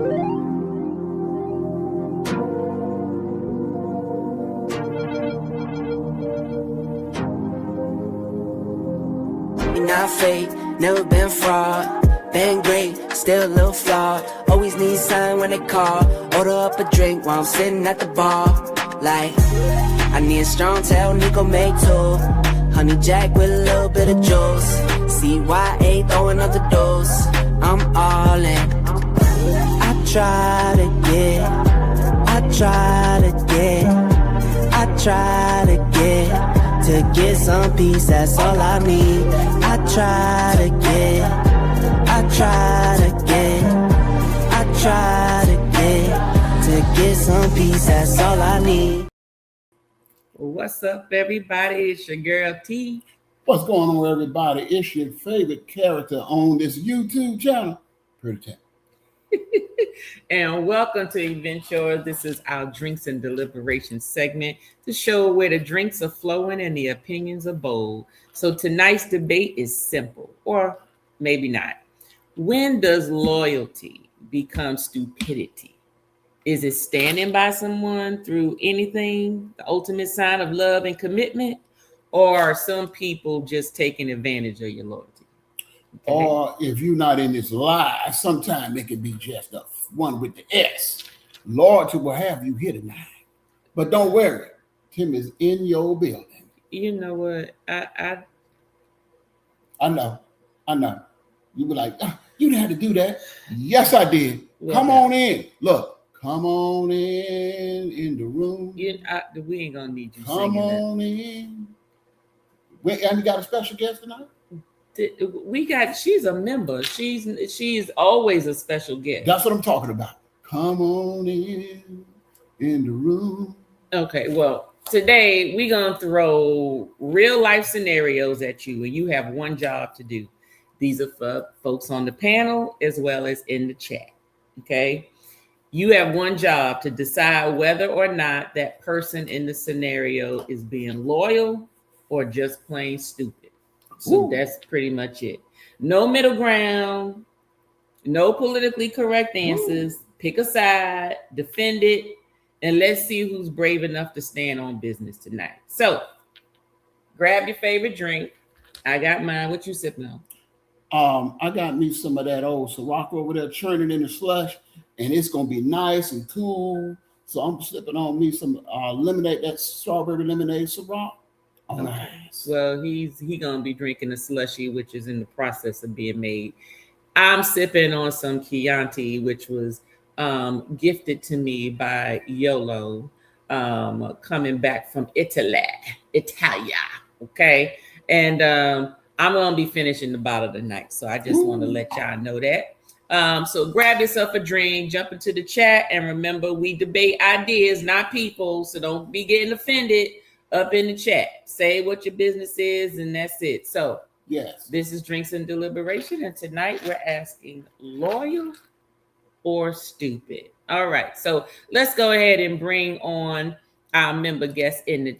Not fake, never been fraud. Been great, still a little flawed. Always need sign when they call. Order up a drink while I'm sitting at the bar. Like, I need a strong tail, Nico make two. Honey Jack with a little bit of juice. CYA throwing up the dose. I'm all in. I try to get some peace, that's all I need. I try to get some peace, that's all I need. What's up, everybody? It's your girl T. What's going on, everybody? It's your favorite character on this YouTube channel, Pretty Cat. And welcome to Event Yours. This is our Drinks and Deliberation segment, the show where the drinks are flowing and the opinions are bold. So tonight's debate is simple, or maybe not. When does loyalty become stupidity? Is it standing by someone through anything, the ultimate sign of love and commitment? Or are some people just taking advantage of your loyalty? Okay. Or if you're not in this live, sometimes it can be just a one with the S. Loyalty will have you here tonight. But don't worry, Tim is in your building. You know what? I know. You be like, you didn't have to do that. Yes, I did. Well, come on in. Look. Come on in the room. We ain't gonna need you. Come on in. And you got a special guest tonight? She's a member. She's always a special guest. That's what I'm talking about. Come on in the room. Okay, well, today we're gonna throw real life scenarios at you, and you have one job to do. These are for folks on the panel as well as in the chat. Okay. You have one job to decide whether or not that person in the scenario is being loyal or just plain stupid. So that's pretty much it. No middle ground, no politically correct answers. Pick a side, defend it, and let's see who's brave enough to stand on business tonight. So grab your favorite drink. I got mine. What you sipping on? I got me some of that old Ciroc over there churning in the slush, and it's gonna be nice and cool. So I'm slipping on me some lemonade, that strawberry lemonade Ciroc. Oh, nice. Well, he gonna be drinking a slushy, which is in the process of being made. I'm sipping on some Chianti, which was gifted to me by Yolo, coming back from Italia. Okay, and I'm going to be finishing the bottle tonight. So I just want to let y'all know that. So grab yourself a drink, jump into the chat. And remember, we debate ideas, not people. So don't be getting offended up in the chat. Say what your business is, and that's it. So yes, this is Drinks and Deliberation. And tonight we're asking loyal or stupid. All right. So let's go ahead and bring on our member guest on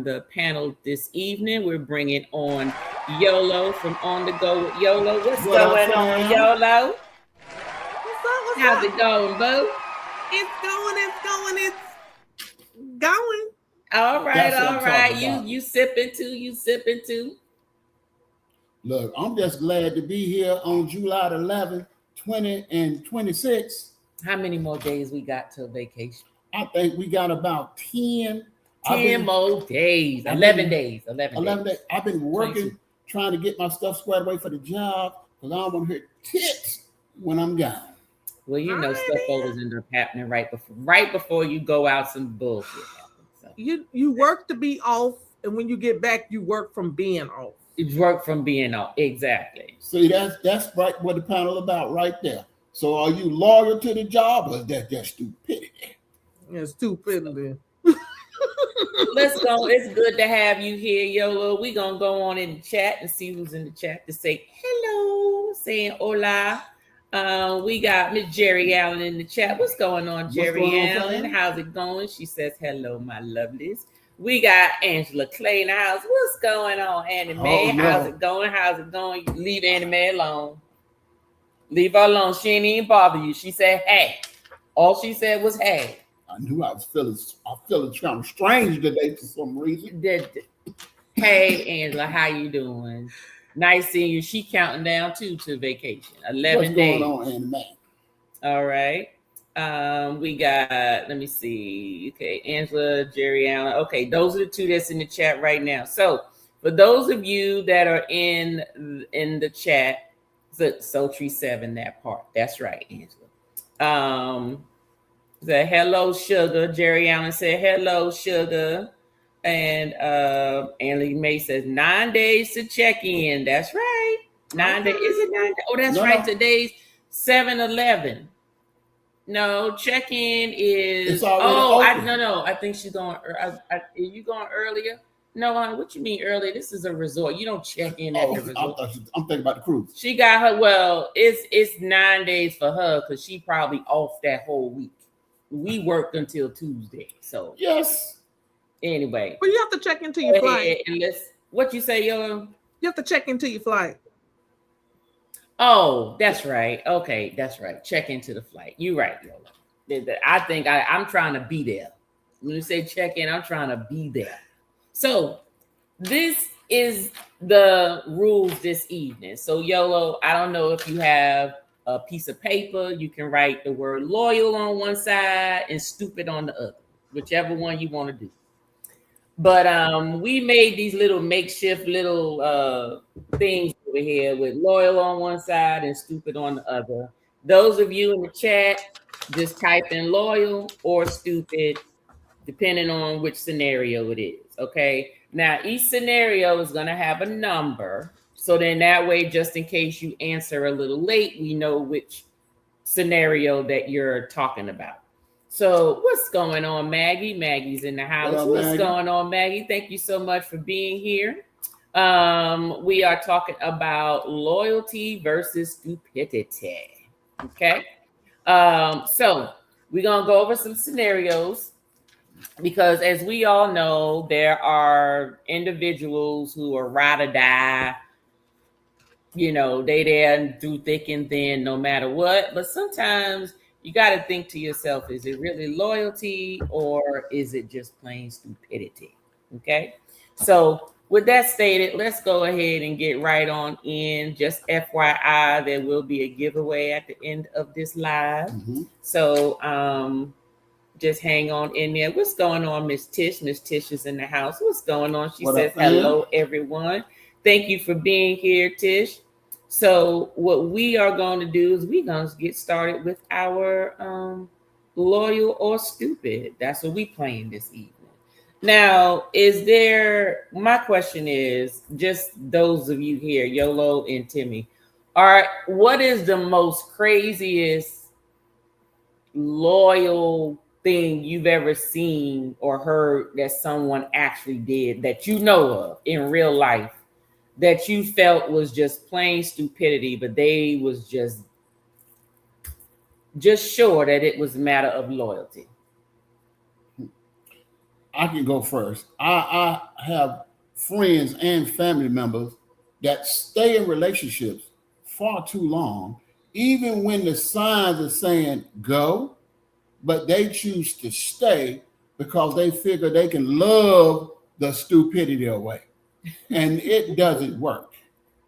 the panel this evening. We're bringing on Yolo from On The Go with Yolo. What's going on, Yolo? How's it going, boo? It's going. All right. You sipping too. Look, I'm just glad to be here on July 11th, 20 and 26. How many more days we got till vacation? I think we got about 10 more days. 11 days. I've been working, trying to get my stuff squared away for the job, because I don't want to hear tits when I'm gone. Well, stuff always end up happening right before you go out. Some bullshit happens. So. You work to be off, and when you get back, you work from being off. You work from being off, exactly. See, that's right what the panel about right there. So, are you loyal to the job, or is that just stupidity? Yeah, stupidity. Let's go. It's good to have you here, Yolo. We're going to go on in the chat and see who's in the chat to say hello, saying hola. We got Miss Jerry Allen in the chat. What's going on, Jerry Allen? How's it going? She says, hello, my lovelies. We got Angela Clay in the house. What's going on, Annie Mae? How's it going? You leave Annie Mae alone. Leave her alone. She ain't even bother you. She said, hey. All she said was, hey. I knew I was feeling kind of strange today for some reason. Hey, Angela, how you doing? Nice seeing you. She counting down too to vacation. 11 What's days. going on, Annie Mae? All right. We got, let me see. Okay, Angela, Jerry Allen. Okay, those are the two that's in the chat right now. So for those of you that are in the chat, Sultry 7, that part. That's right, Angela. The hello, sugar. Jerry Allen said hello, sugar. And Annie Mae says 9 days to check in. That's right. 9 days. Is it 9 days? Oh, that's right. No. Today's 7-11. No, check-in is. It's already open. No. I think she's going. Are you going earlier? No, what you mean earlier? This is a resort. You don't check in at the resort. I'm thinking about the cruise. She got her. Well, it's 9 days for her because she probably off that whole week. We worked until Tuesday, so yes. Anyway, but you have to check into your flight. What you say, Yo? You have to check into your flight. Oh, that's right. Okay, that's right. Check into the flight. You're right, Yo. I think I'm trying to be there. When you say check in, I'm trying to be there. So this is the rules this evening. So YOLO, I don't know if you have a piece of paper. You can write the word loyal on one side and stupid on the other, whichever one you want to do. But we made these little makeshift little things over here with loyal on one side and stupid on the other. Those of you in the chat, just type in loyal or stupid, depending on which scenario it is. Okay. Now, each scenario is going to have a number. So then that way, just in case you answer a little late, we know which scenario that you're talking about. So what's going on, Maggie? Maggie's in the house. Hello, what's Maggie. going on, Maggie? Thank you so much for being here. We are talking about loyalty versus stupidity. Okay. So we're going to go over some scenarios because as we all know, there are individuals who are ride or die. You know, they there through thick and thin, no matter what. But sometimes you got to think to yourself, is it really loyalty or is it just plain stupidity? Okay. So with that stated, let's go ahead and get right on in. Just FYI, there will be a giveaway at the end of this live. Mm-hmm. So just hang on in there. What's going on, Miss Tish? Miss Tish is in the house. What's going on? She says, hello, everyone. Thank you for being here, Tish. So what we are going to do is we're going to get started with our loyal or stupid. That's what we playing this evening. Now, my question is, just those of you here, YOLO and Timmy, what is the most craziest loyal thing you've ever seen or heard that someone actually did that you know of in real life that you felt was just plain stupidity, but they was just sure that it was a matter of loyalty? I can go first. I have friends and family members that stay in relationships far too long, even when the signs are saying go, but they choose to stay because they figure they can love the stupidity away. And it doesn't work.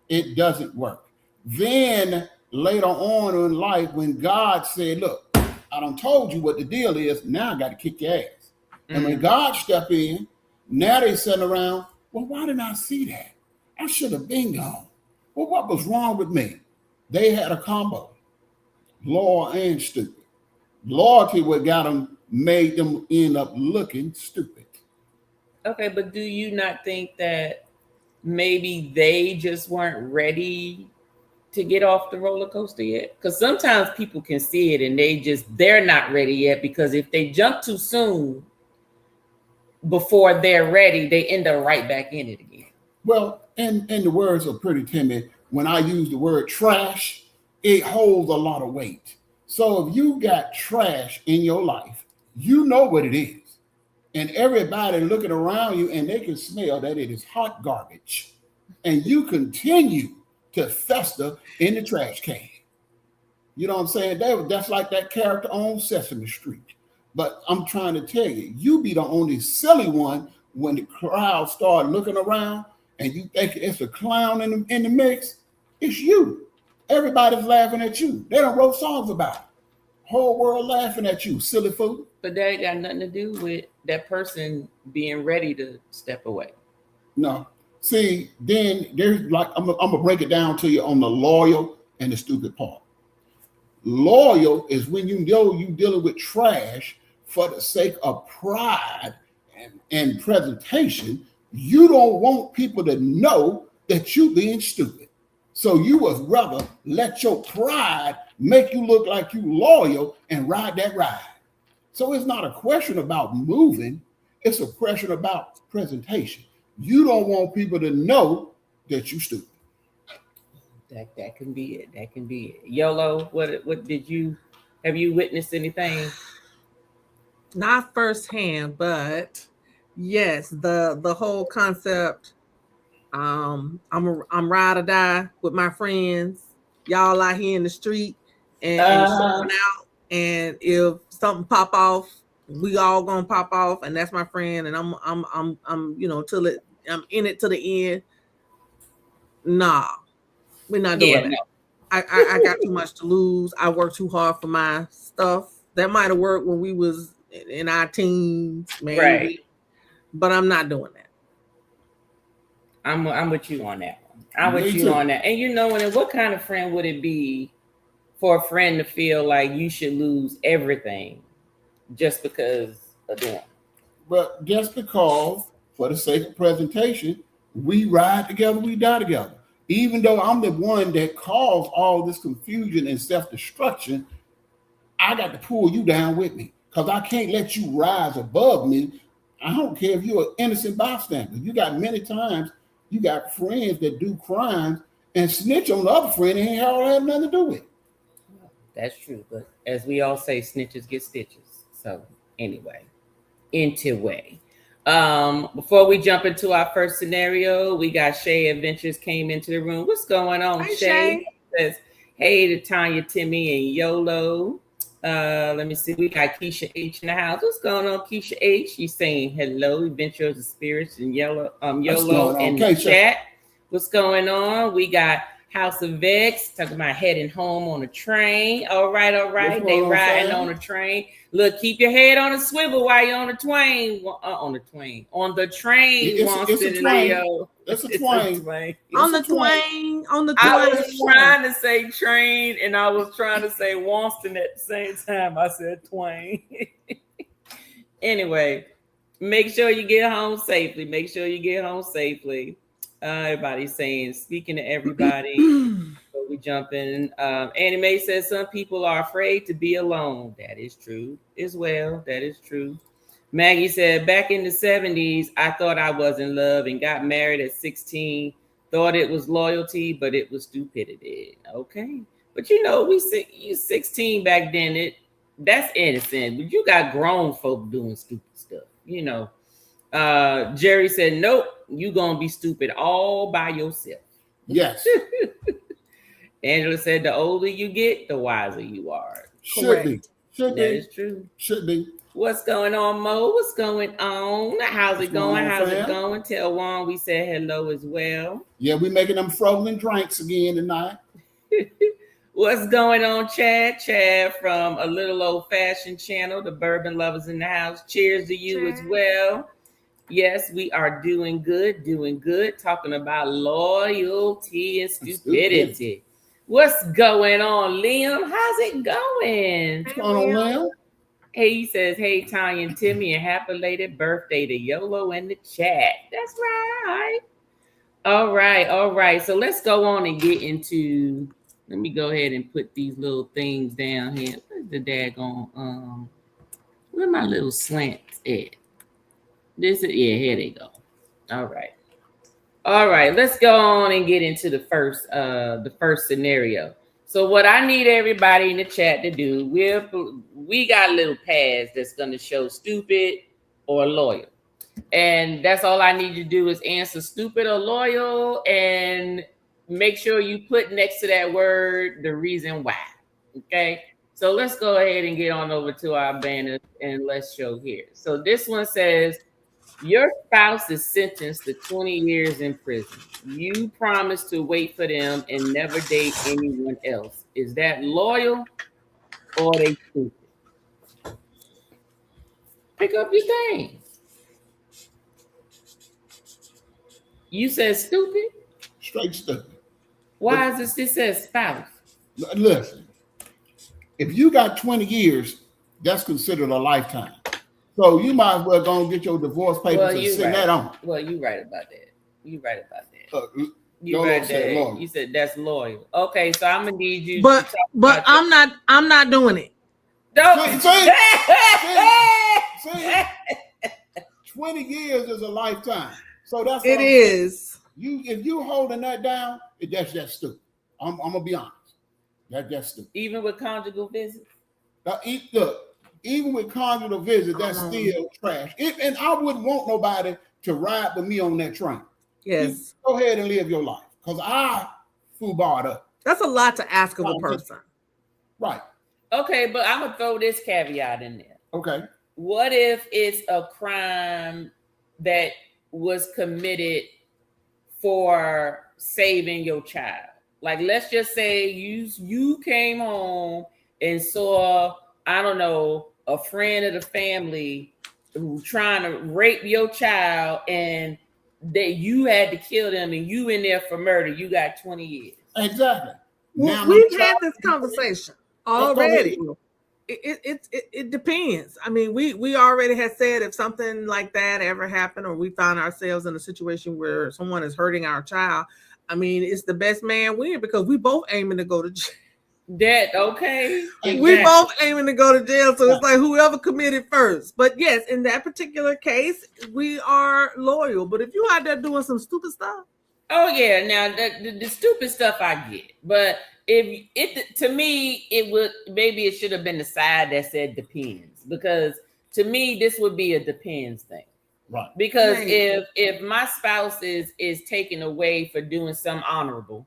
It doesn't work. Then later on in life, when God said, look, I done told you what the deal is, now I got to kick your ass. Mm-hmm. And when God stepped in, now they sitting around, well, why didn't I see that? I should have been gone. Well, what was wrong with me? They had a combo, loyal and stupid. Loyalty what got them, made them end up looking stupid. Okay, but do you not think that maybe they just weren't ready to get off the roller coaster yet? Because sometimes people can see it and they're not ready yet, because if they jump too soon before they're ready, they end up right back in it again. Well, and the words are pretty timid. When I use the word trash, it holds a lot of weight. So if you got trash in your life, you know what it is. And everybody looking around you and they can smell that it is hot garbage. And you continue to fester in the trash can. You know what I'm saying? That's like that character on Sesame Street. But I'm trying to tell you, you be the only silly one when the crowd start looking around and you think it's a clown in the mix. It's you. Everybody's laughing at you. They don't wrote songs about it. Whole world laughing at you, silly fool. But that ain't got nothing to do with that person being ready to step away. No. See, then there's like, I'm gonna break it down to you on the loyal and the stupid part. Loyal is when you know you're dealing with trash for the sake of pride and presentation. You don't want people to know that you being stupid. So you would rather let your pride make you look like you loyal and ride that ride. So it's not a question about moving. It's a question about presentation. You don't want people to know that you stupid. That can be it. That can be it. YOLO, what did you have you witnessed anything? Not firsthand, but yes, the whole concept. I'm ride or die with my friends. Y'all out here in the street and showing out. And if something pop off, we all gonna pop off, and that's my friend. And I'm till it. I'm in it to the end. Nah, we're not doing that. No. I got too much to lose. I work too hard for my stuff. That might have worked when we was in our teens, maybe. Right. But I'm not doing that. I'm with you on that one. I'm with you on that. And you know, and what kind of friend would it be for a friend to feel like you should lose everything just because of them? But just because, for the sake of presentation, we ride together, we die together. Even though I'm the one that caused all this confusion and self-destruction, I got to pull you down with me because I can't let you rise above me. I don't care if you're an innocent bystander. You got many times, you got friends that do crimes and snitch on the other friend and ain't have nothing to do with it. That's true. But as we all say, snitches get stitches. So anyway, before we jump into our first scenario, we got Shay Adventures came into the room. What's going on, Hi, Shay? Says, hey to Tanya, Timmy, and YOLO. Let me see. We got Keisha H in the house. What's going on, Keisha H? She's saying hello, Adventures of Spirits, and YOLO in the chat. What's going on? We got House of Vex talking about heading home on a train. All right. They riding on a train. Look, keep your head on a swivel while you're on the train. On the train. It's a train. It's a train. On the train. I was trying to say train and I was trying to say Wonston at the same time. I said twain. Anyway, make sure you get home safely. Everybody's saying, speaking to everybody, so we jump in. Annie Mae says some people are afraid to be alone. That is true as well. That is true. Maggie said, back in the 70s, I thought I was in love and got married at 16. Thought it was loyalty, but it was stupidity. Okay. But you know, you 16 back then, that's innocent. But you got grown folk doing stupid stuff, you know. Jerry said, nope, you gonna be stupid all by yourself. Yes. Angela said, the older you get, the wiser you are. Should be. That is true. Should be. What's going on, Mo? What's going on? How's it going? Tell Juan we said hello as well. Yeah, we making them frozen drinks again tonight. What's going on, Chad? Chad from a little old-fashioned channel, the Bourbon Lovers in the house. Cheers to you as well. Yes, we are doing good, talking about loyalty and stupidity. What's going on, Liam? How's it going? What's going on, Liam? Hey, he says, hey, Tanya and Timmy, and happy belated birthday to YOLO in the chat. That's right. All right. So let's go on and get into, let me go ahead and put these little things down here. Where's the daggone, where my little slants at? Here they go. All right. Let's go on and get into the first scenario. So what I need everybody in the chat to do, we got little pads that's going to show stupid or loyal. And that's all I need you to do is answer stupid or loyal and make sure you put next to that word the reason why. Okay. So let's go ahead and get on over to our banner and let's show here. So this one says, your spouse is sentenced to 20 years in prison. You promise to wait for them and never date anyone else. Is that loyal or they stupid? Pick up your thing. You said stupid? Straight stupid. Why is this says spouse? Listen, if you got 20 years, that's considered a lifetime. So you might as well go and get your divorce papers and send that on. Well, you right about that. You right about that. You Yolo right said that. loyal. You said that's loyal. Okay, so I'm gonna need you. But to talk about I'm not doing it. Don't. See, 20 years is a lifetime. So that's It is. If you holding that down, that's just stupid. I'm gonna be honest. That's stupid. Even with conjugal visits. Now, look, even with conjugal visit, that's still trash. And I wouldn't want nobody to ride with me on that train. Yes. You go ahead and live your life, because I foobarred up. That's a lot to ask of a person. Right. Okay, but I'm gonna throw this caveat in there. Okay. What if it's a crime that was committed for saving your child? Like, let's just say you came home and saw, I don't know, a friend of the family who trying to rape your child, and that you had to kill them, and you in there for murder. You got 20 years. Exactly. Well, we've had this conversation already. It depends. I mean, we already had said if something like that ever happened, or we found ourselves in a situation where someone is hurting our child, I mean, it's the best man win, because we both aiming to go to jail. That okay? Exactly. We both aiming to go to jail, so it's like whoever committed first. But yes, in that particular case, we are loyal. But if you out there doing some stupid stuff, oh yeah, now the stupid stuff I get, but if it to me it would, maybe it should have been the side that said depends, because to me this would be a depends thing. Right. Because if my spouse is taken away for doing something honorable,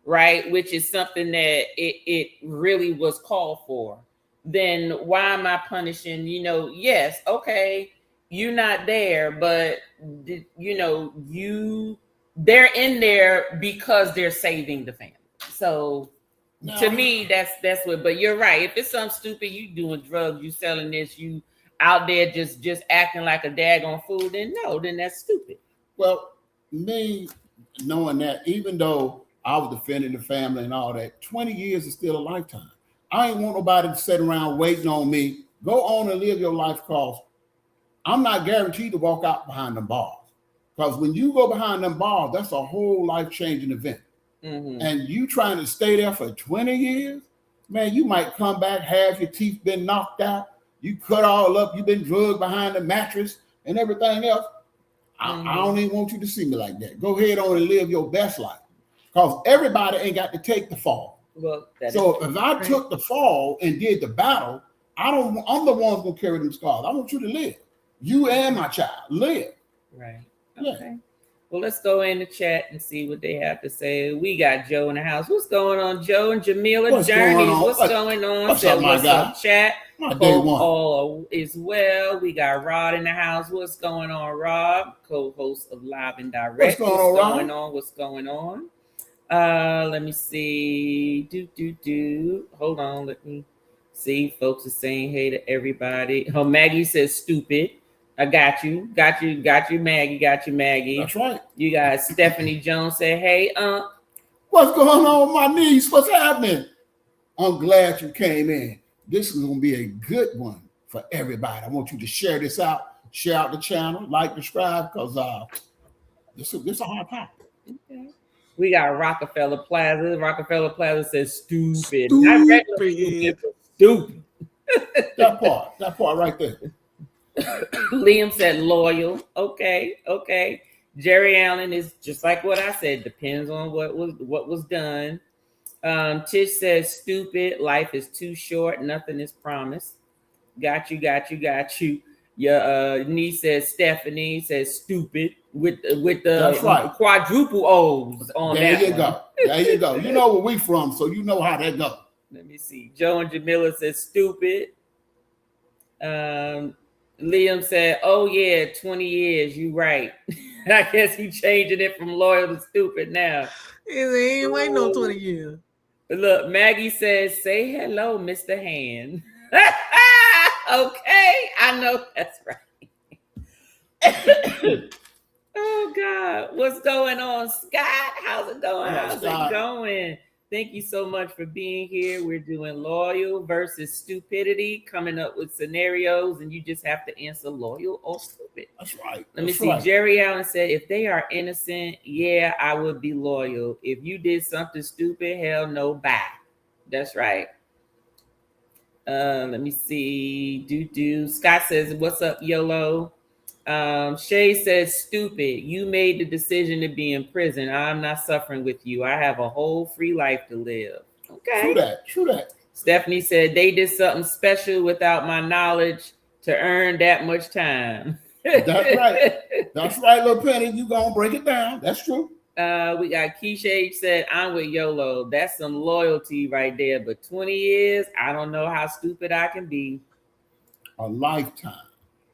right, which is something that it really was called for, then why am I punishing? Yes, okay, you're not there, but they're in there because they're saving the family. So to me, that's what. But you're right. If it's something stupid, you doing drugs, you selling this, you out there just acting like a daggone fool, then that's stupid. Well, me knowing that, even though I was defending the family and all that, 20 years is still a lifetime. I ain't want nobody to sit around waiting on me. Go on and live your life, cause I'm not guaranteed to walk out behind them bars. Because when you go behind them bars, that's a whole life-changing event. Mm-hmm. And you trying to stay there for 20 years, man, you might come back, have your teeth been knocked out, you cut all up, you've been drugged behind the mattress and everything else. I don't even want you to see me like that. Go ahead on and live your best life. Because everybody ain't got to take the fall. Well, so if I took the fall and did the battle, I'm the one gonna carry them scars. I want you to live. You and my child, live. Right. Okay. Yeah. Well, let's go in the chat and see what they have to say. We got Joe in the house. What's going on, Joe and Jamila Journey? What's going on? What's up, my guy? Chat. My day one. All is well. We got Rod in the house. What's going on, Rob? Co-host of Live and Direct. What's going on? What's going on? Let me see. Hold on. Let me see. Folks are saying hey to everybody. Oh, Maggie says stupid. I got you, Maggie. Got you, Maggie. That's right. You got Stephanie Jones said, hey, what's going on with my niece? What's happening? I'm glad you came in. This is gonna be a good one for everybody. I want you to share this out, share out the channel, like, subscribe, because this is a hard topic. Okay. We got Rockefeller Plaza. Rockefeller Plaza says stupid. Stupid. That part right there. Liam said loyal. Okay. Jerry Allen is just like what I said. Depends on what was done. Tish says stupid. Life is too short. Nothing is promised. Got you. Your niece says Stephanie says stupid with the right. Quadruple O's on there that. There you go. You know where we from, so you know how that go. Let me see. Joe and Jamila said stupid. Liam said, "Oh yeah, 20 years. You right." I guess he changing it from loyal to stupid now. He ain't waiting no 20 years. Look, Maggie says, "Say hello, Mr. Hand." Okay, I know that's right. Oh God, what's going on, Scott? How's it going? How's it going? Thank you so much for being here. We're doing loyal versus stupidity, coming up with scenarios, and you just have to answer loyal or stupid. That's right. Let me see. Jerry Allen said, if they are innocent, yeah, I would be loyal. If you did something stupid, hell no, bye. That's right. Let me see. Scott says, what's up, YOLO? Shay says, stupid. You made the decision to be in prison. I'm not suffering with you. I have a whole free life to live. Okay. True that. Stephanie said, they did something special without my knowledge to earn that much time. That's right. That's right, little Penny. You gonna break it down. That's true. We got Keisha said, I'm with YOLO. That's some loyalty right there. But 20 years, I don't know how stupid I can be. A lifetime.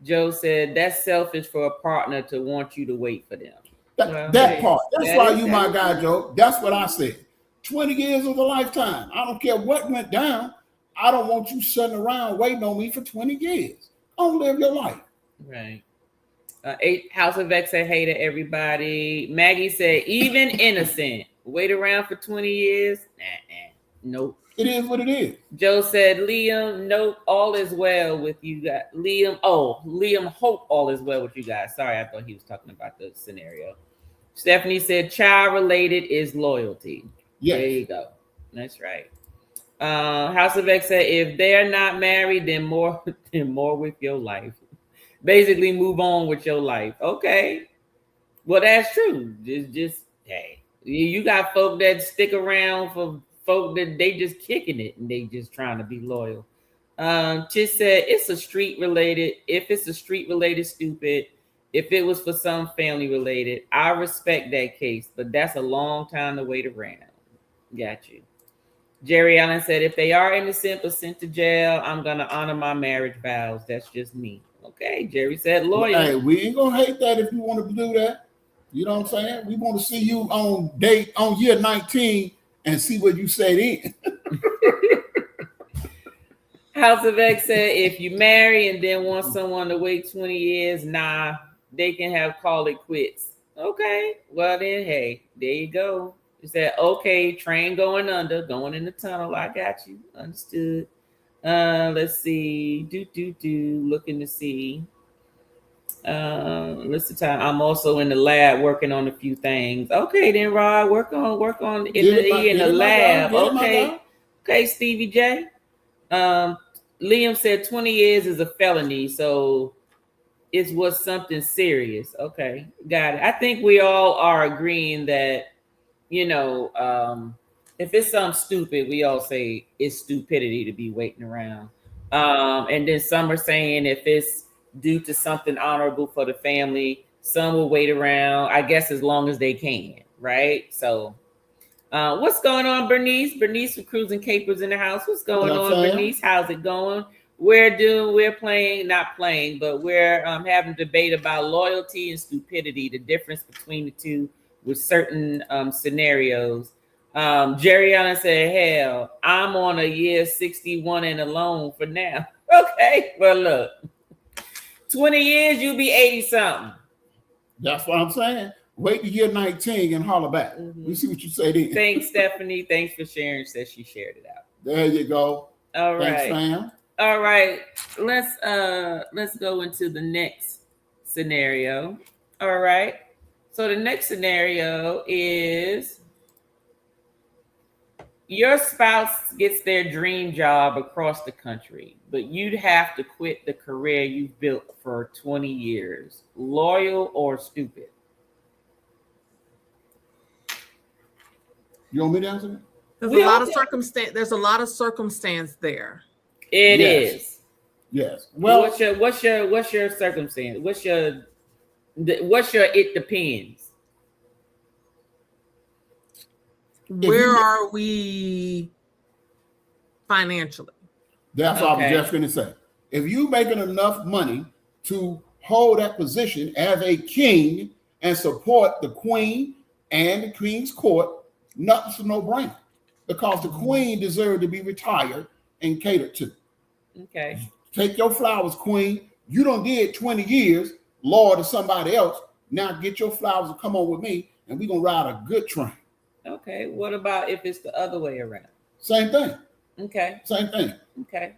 Joe said, that's selfish for a partner to want you to wait for them. That part. That's why you my guy, Joe. That's what I said. 20 years is a lifetime. I don't care what went down. I don't want you sitting around waiting on me for 20 years. Don't live your life. Right. House of X said, hey to everybody. Maggie said, even innocent. Wait around for 20 years? Nah. Nope. It is what it is. Joe said, Liam, nope, all is well with you guys. Liam, hope all is well with you guys. Sorry, I thought he was talking about the scenario. Stephanie said, child related is loyalty. Yes. There you go. That's right. House of X said, if they're not married, then more with your life. Basically, move on with your life. Okay. Well, that's true. Just hey, you got folk that stick around for folk that they just kicking it and they just trying to be loyal. Tish said it's a street related. If it's a street related, stupid. If it was for some family related, I respect that case, but that's a long time to wait around. Got you. Jerry Allen said, if they are innocent but sent to jail, I'm gonna honor my marriage vows. That's just me. Okay, Jerry said loyal. Hey, we ain't gonna hate that if you want to do that. You know what I'm saying? We want to see you on year 19 and see what you say then. House of X said, if you marry and then want someone to wait 20 years, nah, they can call it quits. Okay, well then, hey, there you go. He said, okay, train going in the tunnel. I got you. Understood. Let's see. Looking to see. Listen time. I'm also in the lab working on a few things. Okay, then Rod, work on in the lab. Okay, Stevie J. Liam said 20 years is a felony, so it was something serious. Okay, got it. I think we all are agreeing that, if it's something stupid, we all say it's stupidity to be waiting around. And then some are saying if it's due to something honorable for the family, some will wait around, I guess, as long as they can, right? So what's going on, Bernice? Bernice with Cruising Capers in the house. What's going on, Bernice? How's it going? We're having a debate about loyalty and stupidity, the difference between the two with certain scenarios. Jerry Allen said, hell, I'm on a year 61 and alone for now. Okay, well, look, 20 years, you'll be 80 something. That's what I'm saying. Wait to year 19 and holler back. We see what you say then. Thanks, Stephanie. Thanks for sharing. Says she shared it out. There you go. All right. Thanks, fam. All right. Let's go into the next scenario. All right. So the next scenario is your spouse gets their dream job across the country, but you'd have to quit the career you've built for 20 years. Loyal or stupid? You want me to answer? There's a lot of circumstance there. It is. Yes. Well, what's your circumstance? What's your it depends? Where are we financially. That's what I Okay. was just going to say. If you making enough money to hold that position as a king and support the queen and the queen's court, nothing's a no-brainer, because the queen deserved to be retired and catered to. Okay. Take your flowers, queen. You done did 20 years, Lord, to somebody else. Now get your flowers and come on with me, and we're going to ride a good train. Okay. What about if it's the other way around? Same thing. Okay. Same thing. Okay.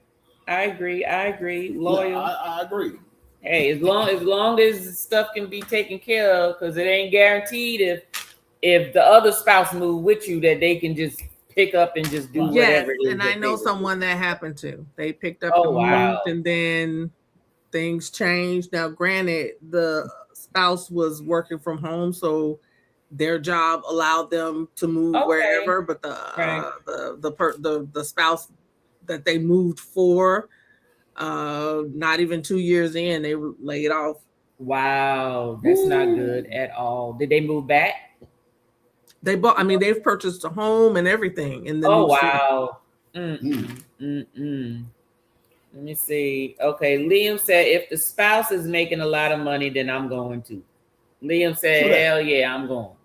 I agree. Loyal. Yeah, I agree. Hey, as long as stuff can be taken care of, because it ain't guaranteed if the other spouse move with you that they can just pick up and just do whatever it is. And I know someone that happened to. They picked up Oh, and wow. moved, and then things changed. Now, granted, the spouse was working from home, so their job allowed them to move wherever. But the spouse that they moved for, not even 2 years in, they were laid off. Wow, that's not good at all. Did they move back? They bought. I mean, they've purchased a home and everything in the Oh, new city. wow. Let me see. Okay, Liam said if the spouse is making a lot of money, then I'm going to. Liam said, hell yeah, I'm going.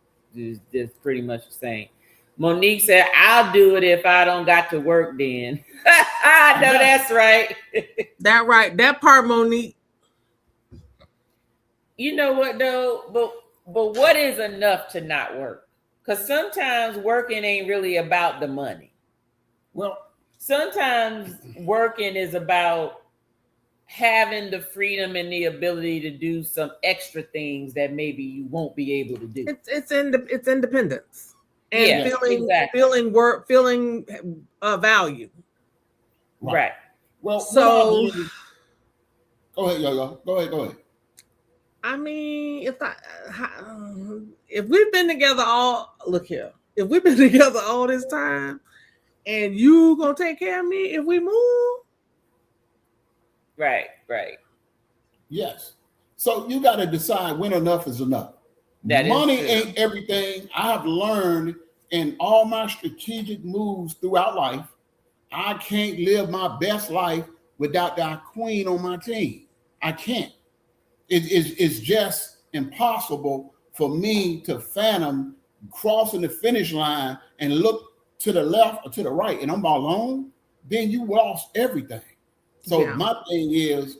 Just pretty much the same. Monique said, I'll do it if I don't got to work then. I know that's right. That part, Monique. You know what though? But what is enough to not work? Because sometimes working ain't really about the money. Well, sometimes working is about having the freedom and the ability to do some extra things that maybe you won't be able to do. It's independence and feeling value. Right. Well, so go ahead, Yo-Yo. Go ahead. I mean, if we've been together if we've been together all this time, and you gonna take care of me if we move, right. Yes. So you got to decide when enough is enough. Money ain't everything. I have learned in all my strategic moves throughout life, I can't live my best life without that queen on my team. I can't. It's just impossible for me to fathom crossing the finish line and look to the left or to the right and I'm alone. Then you lost everything. So my thing is,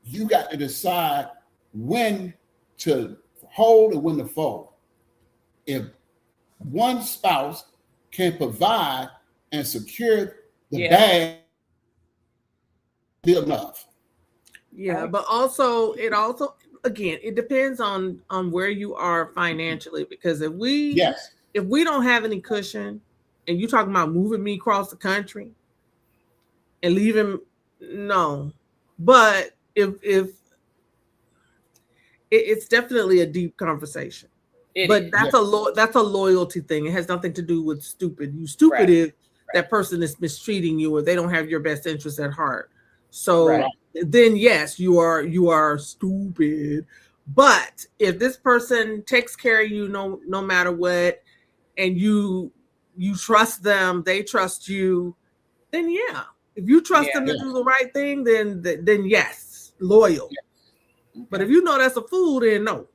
you got to decide when to hold and when to fold. If one spouse can provide and secure the bag, be enough. Yeah, but also it depends on where you are financially, because if we don't have any cushion and you talking about moving me across the country and leaving, no. But if it's definitely a deep conversation. That's a loyalty thing. It has nothing to do with stupid. Stupid is that person is mistreating you or they don't have your best interest at heart. So then yes, you are stupid. But if this person takes care of you no matter what, and you trust them, they trust you, then yeah. If you trust them to do the right thing, then yes, loyal. Okay. But if you know that's a fool, then no.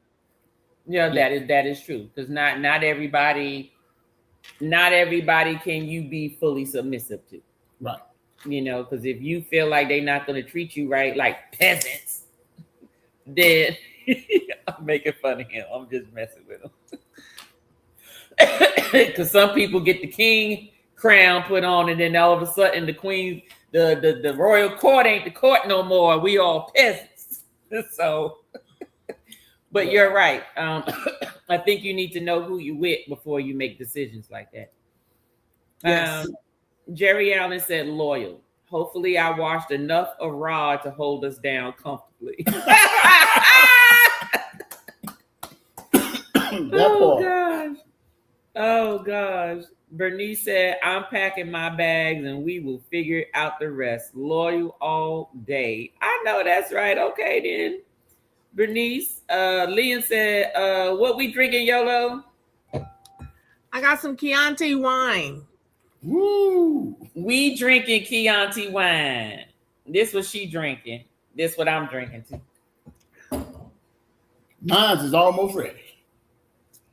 Yeah, that is true. Because not everybody can you be fully submissive to. Right. You know, because if you feel like they're not going to treat you right, like peasants, then I'm making fun of him. I'm just messing with him. Because some people get the king crown put on, and then all of a sudden the queen, the royal court ain't the court no more. We all peasants. So, but you're right. I think you need to know who you with before you make decisions like that. Yes. Jerry Allen said loyal. Hopefully I washed enough of Rod to hold us down comfortably. Oh gosh. Bernice said, I'm packing my bags and we will figure out the rest. Loyal all day. I know that's right. Okay then. Bernice. Liam said, what we drinking, YOLO? I got some Chianti wine. Woo! We drinking Chianti wine. This what she drinking. This what I'm drinking too. Mine's is almost ready.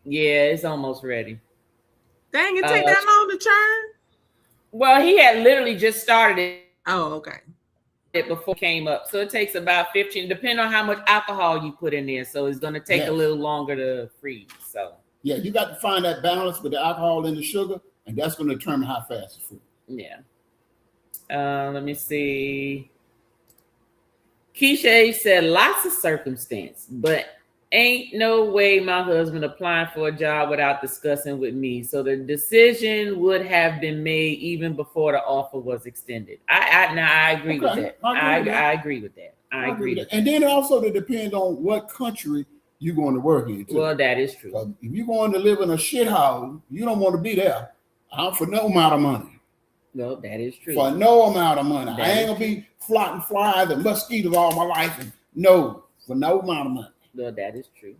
Yeah, it's almost ready. Dang, it take that long to churn? Well, he had literally just started it. Oh, okay. It before it came up. So it takes about 15, depending on how much alcohol you put in there. So it's going to take a little longer to freeze. So yeah, you got to find that balance with the alcohol and the sugar, and that's going to determine how fast it's freezes. Yeah. Let me see. Keisha said lots of circumstance, but ain't no way my husband applying for a job without discussing with me. So the decision would have been made even before the offer was extended. I agree with that. I agree with that. I agree with that. And then also it depends on what country you're going to work in too. Well, that is true. If you're going to live in a shithole, you don't want to be there. For no amount of money. No, that is true. For no amount of money. I ain't gonna be flotting flies and mosquitoes all my life. And no, for no amount of money. No, that is true.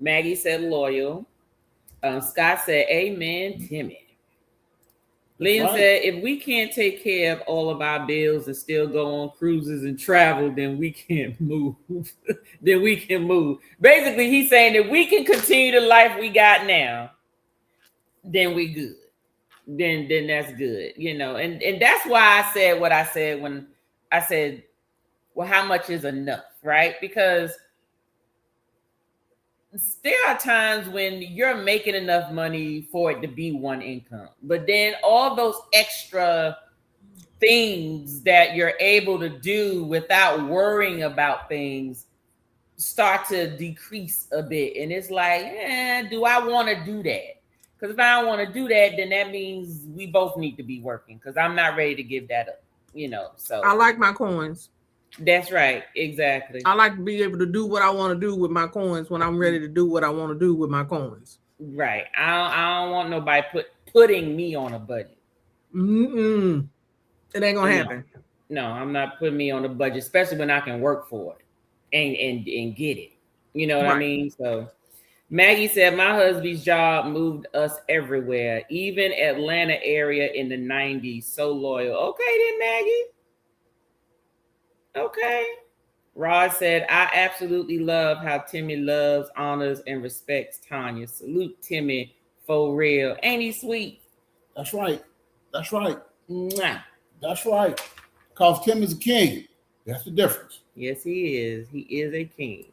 Maggie said loyal. Scott said amen, Timmy. Lynn said if we can't take care of all of our bills and still go on cruises and travel, then we can't move. Then we can move. Basically, he's saying that we can continue the life we got now, then we good. Then that's good, you know. And that's why I said what I said when I said, well, how much is enough, right? Because there are times when you're making enough money for it to be one income, but then all those extra things that you're able to do without worrying about things start to decrease a bit. And it's like, do I want to do that? Because if I don't want to do that, then that means we both need to be working because I'm not ready to give that up, you know. So I like my coins. That's right. Exactly. I like to be able to do what I want to do with my coins when I'm ready to do what I want to do with my coins. Right. I don't want nobody putting me on a budget. It ain't gonna happen. No, I'm not putting me on a budget, especially when I can work for it and get it. You know what I mean? So Maggie said, my husband's job moved us everywhere, even Atlanta area in the 90s. So loyal. Okay, then, Maggie. Okay. Rod said, I absolutely love how Timmy loves, honors, and respects Tanya. Salute Timmy for real. Ain't he sweet? That's right. That's right. Mwah. That's right. Because Tim is a king. That's the difference. Yes, he is. He is a king.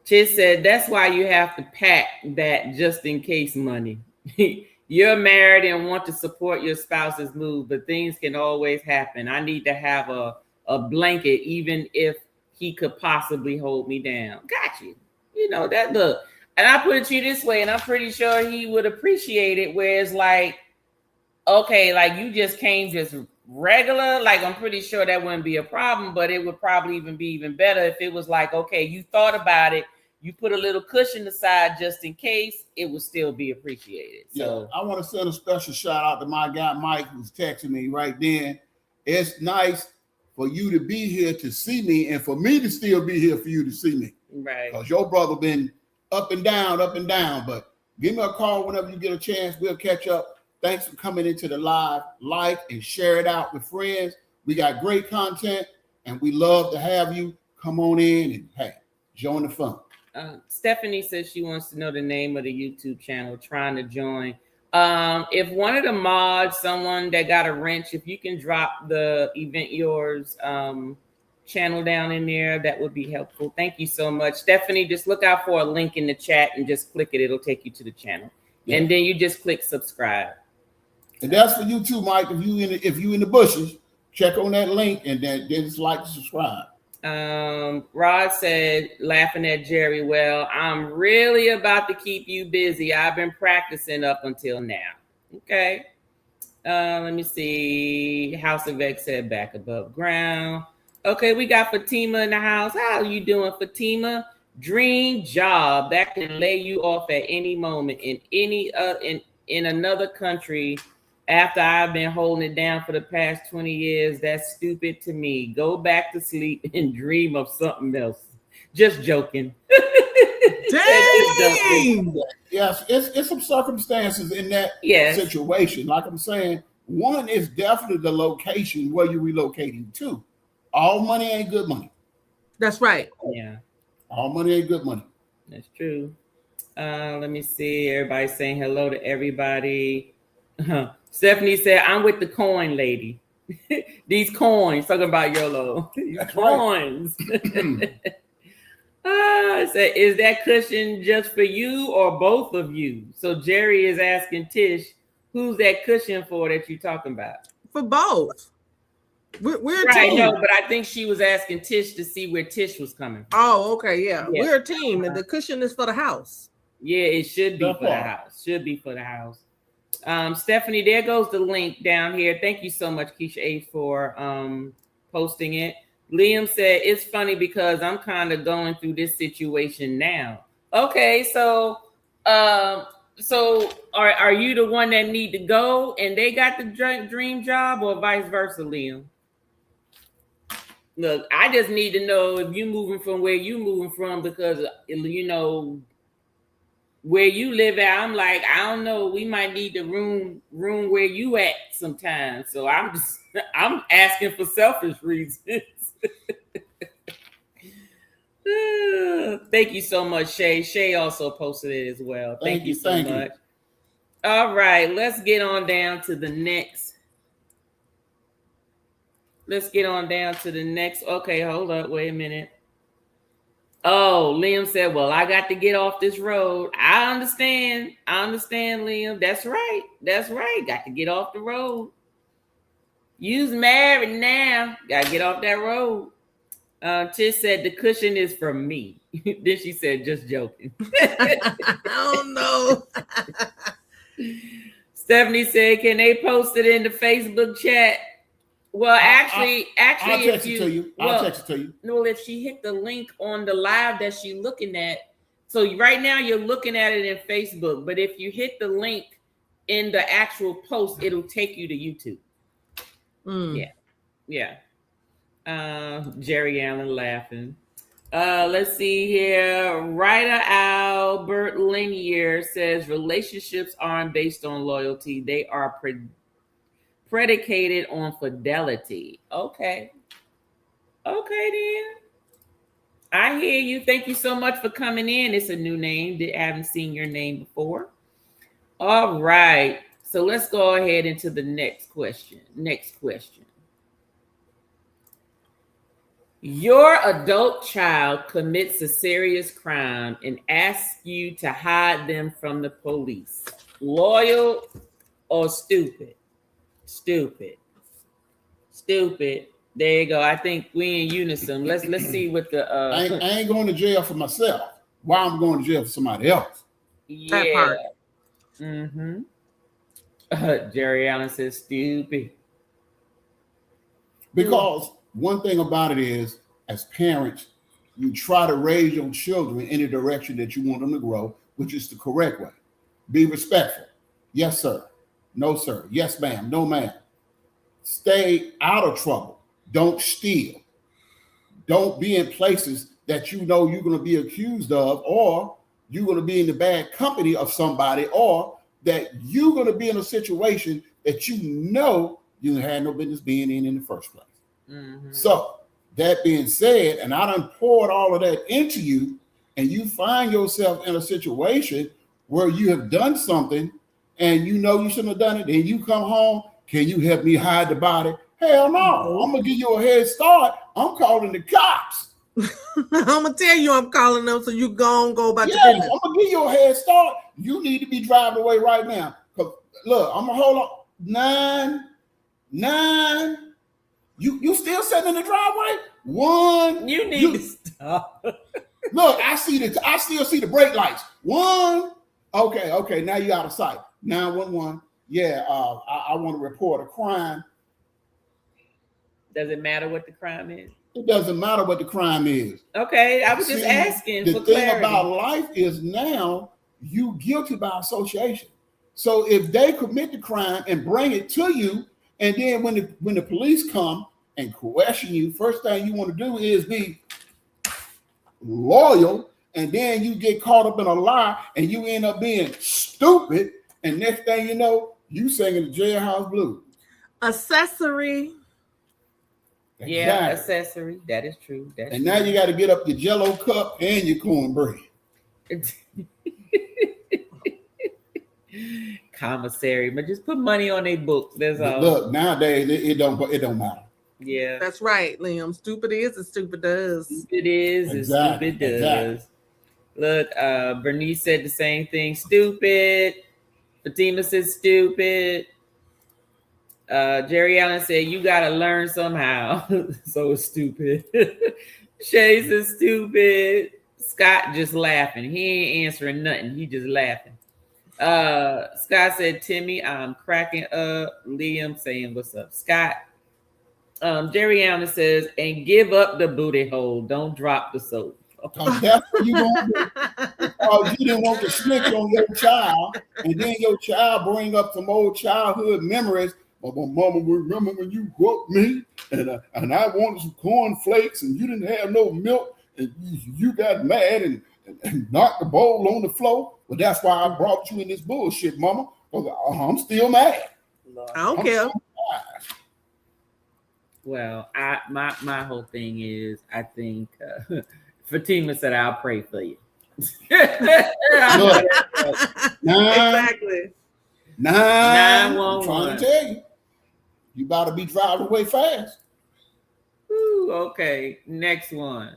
Chiz said, that's why you have to pack that just in case money. You're married and want to support your spouse's move, but things can always happen. I need to have a blanket, even if he could possibly hold me down. Got you. You know, that look. And I put it to you this way, and I'm pretty sure he would appreciate it, where it's like, okay, like you just came just regular. Like, I'm pretty sure that wouldn't be a problem, but it would probably be even better if it was like, okay, you thought about it. You put a little cushion aside just in case, it would still be appreciated. So yeah, I want to send a special shout out to my guy, Mike, who's texting me right then. It's nice for you to be here to see me and for me to still be here for you to see me. Right. Because your brother been up and down. But give me a call whenever you get a chance. We'll catch up. Thanks for coming into the live. Like and share it out with friends. We got great content and we love to have you. Come on in and, hey, join the fun. Stephanie says she wants to know the name of the YouTube channel, trying to join. If one of the mods, someone that got a wrench, if you can drop the Event Yours channel down in there, that would be helpful. Thank you so much. Stephanie, just look out for a link in the chat and just click it. It'll take you to the channel. Yeah. And then you just click subscribe. And that's for you too, Mike. If you in the bushes, check on that link and then just like and subscribe. Rod said, laughing at Jerry, well, I'm really about to keep you busy. I've been practicing up until now. Okay. Let me see. House of X said back above ground. Okay, we got Fatima in the house. How are you doing, Fatima? Dream job that can lay you off at any moment in in another country. After I've been holding it down for the past 20 years, that's stupid to me. Go back to sleep and dream of something else. Just joking. Dang. Yes, it's some circumstances in that Yes. situation. Like I'm saying, one is definitely the location where you're relocating to. All money ain't good money. That's right. Yeah, All money ain't good money. that's true. Let me see. Everybody saying hello to everybody. Stephanie said, I'm with the coin lady. These coins, talking about YOLO. These That's right. coins. It said, is that cushion just for you or both of you? So Jerry is asking Tish, who's that cushion for that you're talking about? For both. We're a Right, team. no, but I think she was asking Tish to see where Tish was coming from. Oh, okay, yeah. Yeah. We're a team, and the cushion is for the house. Yeah, it should be That for the part. house. Should be for the house. Stephanie, there goes the link down here. Thank you so much, Keisha A, for posting it. Liam said it's funny because I'm kind of going through this situation now. Okay, so are you the one that need to go and they got the dream job, or vice versa, Liam? Look, I just need to know if you moving from where you moving from, because you know where you live at. I'm like, I don't know, we might need the room where you at sometimes. So I'm asking for selfish reasons. Thank you so much, Shay. Shay also posted it as well. Thank you so much. All right, let's get on down to the next. Okay, hold up. Wait a minute. Oh, Liam said, well, I got to get off this road. I understand, Liam. That's right. Got to get off the road. You's married now. Got to get off that road. Tish said, the cushion is for me. Then she said, just joking. I don't know. Stephanie said, can they post it in the Facebook chat? Well, actually, I'll text it to you. I'll text it to you. No, if she hit the link on the live that she's looking at, so right now you're looking at it in Facebook, but if you hit the link in the actual post, it'll take you to YouTube. Yeah. Jerry Allen laughing. Let's see here. Writer Albert Linier says relationships aren't based on loyalty; they are predicated on fidelity. Okay, then. I hear you. Thank you so much for coming in. It's a new name. I haven't seen your name before. All right. So let's go ahead into the next question. Your adult child commits a serious crime and asks you to hide them from the police. Loyal or stupid? Stupid. There you go. I think we in unison. Let's see what the I ain't going to jail for myself. Why I'm going to jail for somebody else? Yeah. That part. Mm-hmm. Jerry Allen says stupid. Because one thing about it is, as parents, you try to raise your children in the direction that you want them to grow, which is the correct way. Be respectful. Yes, sir. No, sir. Yes, ma'am. No, ma'am. Stay out of trouble. Don't steal. Don't be in places that you know you're going to be accused of, or you're going to be in the bad company of somebody, or that you're going to be in a situation that you know you had no business being in the first place. Mm-hmm. So that being said, and I done poured all of that into you, and you find yourself in a situation where you have done something and you know you shouldn't have done it, and you come home, can you help me hide the body? Hell no. I'm going to give you a head start. I'm calling the cops. I'm going to tell you I'm calling them so you go about your business. I'm going to give you a head start. You need to be driving away right now. Look, I'm going to hold on. 9. You still sitting in the driveway? 1. You need to stop. Look, I still see the brake lights. 1. Okay. Now you out of sight. 911. Yeah, I want to report a crime. Does it matter what the crime is? It doesn't matter what the crime is. Okay, I was just asking for clarity. The thing about life is now you guilty by association. So if they commit the crime and bring it to you, and then when the police come and question you, first thing you want to do is be loyal and then you get caught up in a lie, and you end up being stupid, and next thing you know, you singing the jailhouse blues. Accessory. Yeah, accessory. That is true. That's and true. now you got to get up your Jello cup and your cornbread. Commissary, but just put money on their books. That's all. Look, nowadays it don't matter. Yeah, that's right, Liam. Stupid is as stupid does. Stupid is Exactly, as stupid does. exactly. Look, Bernice said the same thing. Stupid. Fatima said stupid. Jerry Allen said you gotta learn somehow. So it's stupid. Shay says stupid. Scott just laughing. He ain't answering nothing. He just laughing. Scott said, Timmy, I'm cracking up. Liam saying, what's up? Scott. Jerry Allen says, and give up the booty hole. Don't drop the soap. That's what you gonna do. Because you didn't want to snitch on your child, and then your child bring up some old childhood memories. But my mama remember when you whooped me, and I wanted some cornflakes, and you didn't have no milk, and you got mad and knocked the bowl on the floor. Well, that's why I brought you in this bullshit, mama. Because I'm still mad. I don't care. Well, my whole thing is, I think Fatima said, I'll pray for you. Look, Exactly. 911. I'm 911. trying to tell you. You about to be driving away fast. Ooh, okay, next one.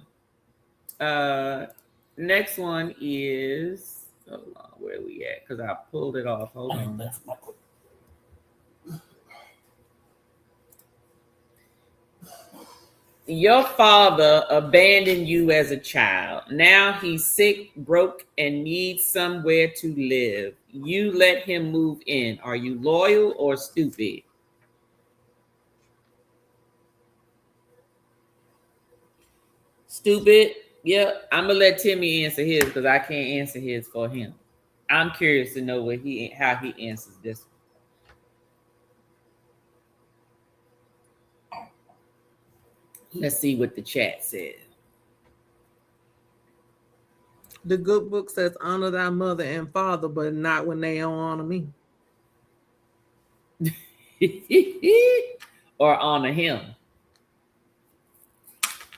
Next one is, hold on, where we at? Because I pulled it off. Hold on. Your father abandoned you as a child. Now he's sick, broke, and needs somewhere to live. You let him move in. Are you loyal or stupid? Stupid. Yeah, I'm gonna let Timmy answer his because I can't answer his for him. I'm curious to know how he answers this. Let's see what the chat says. The good book says, honor thy mother and father, but not when they don't honor me. Or honor him.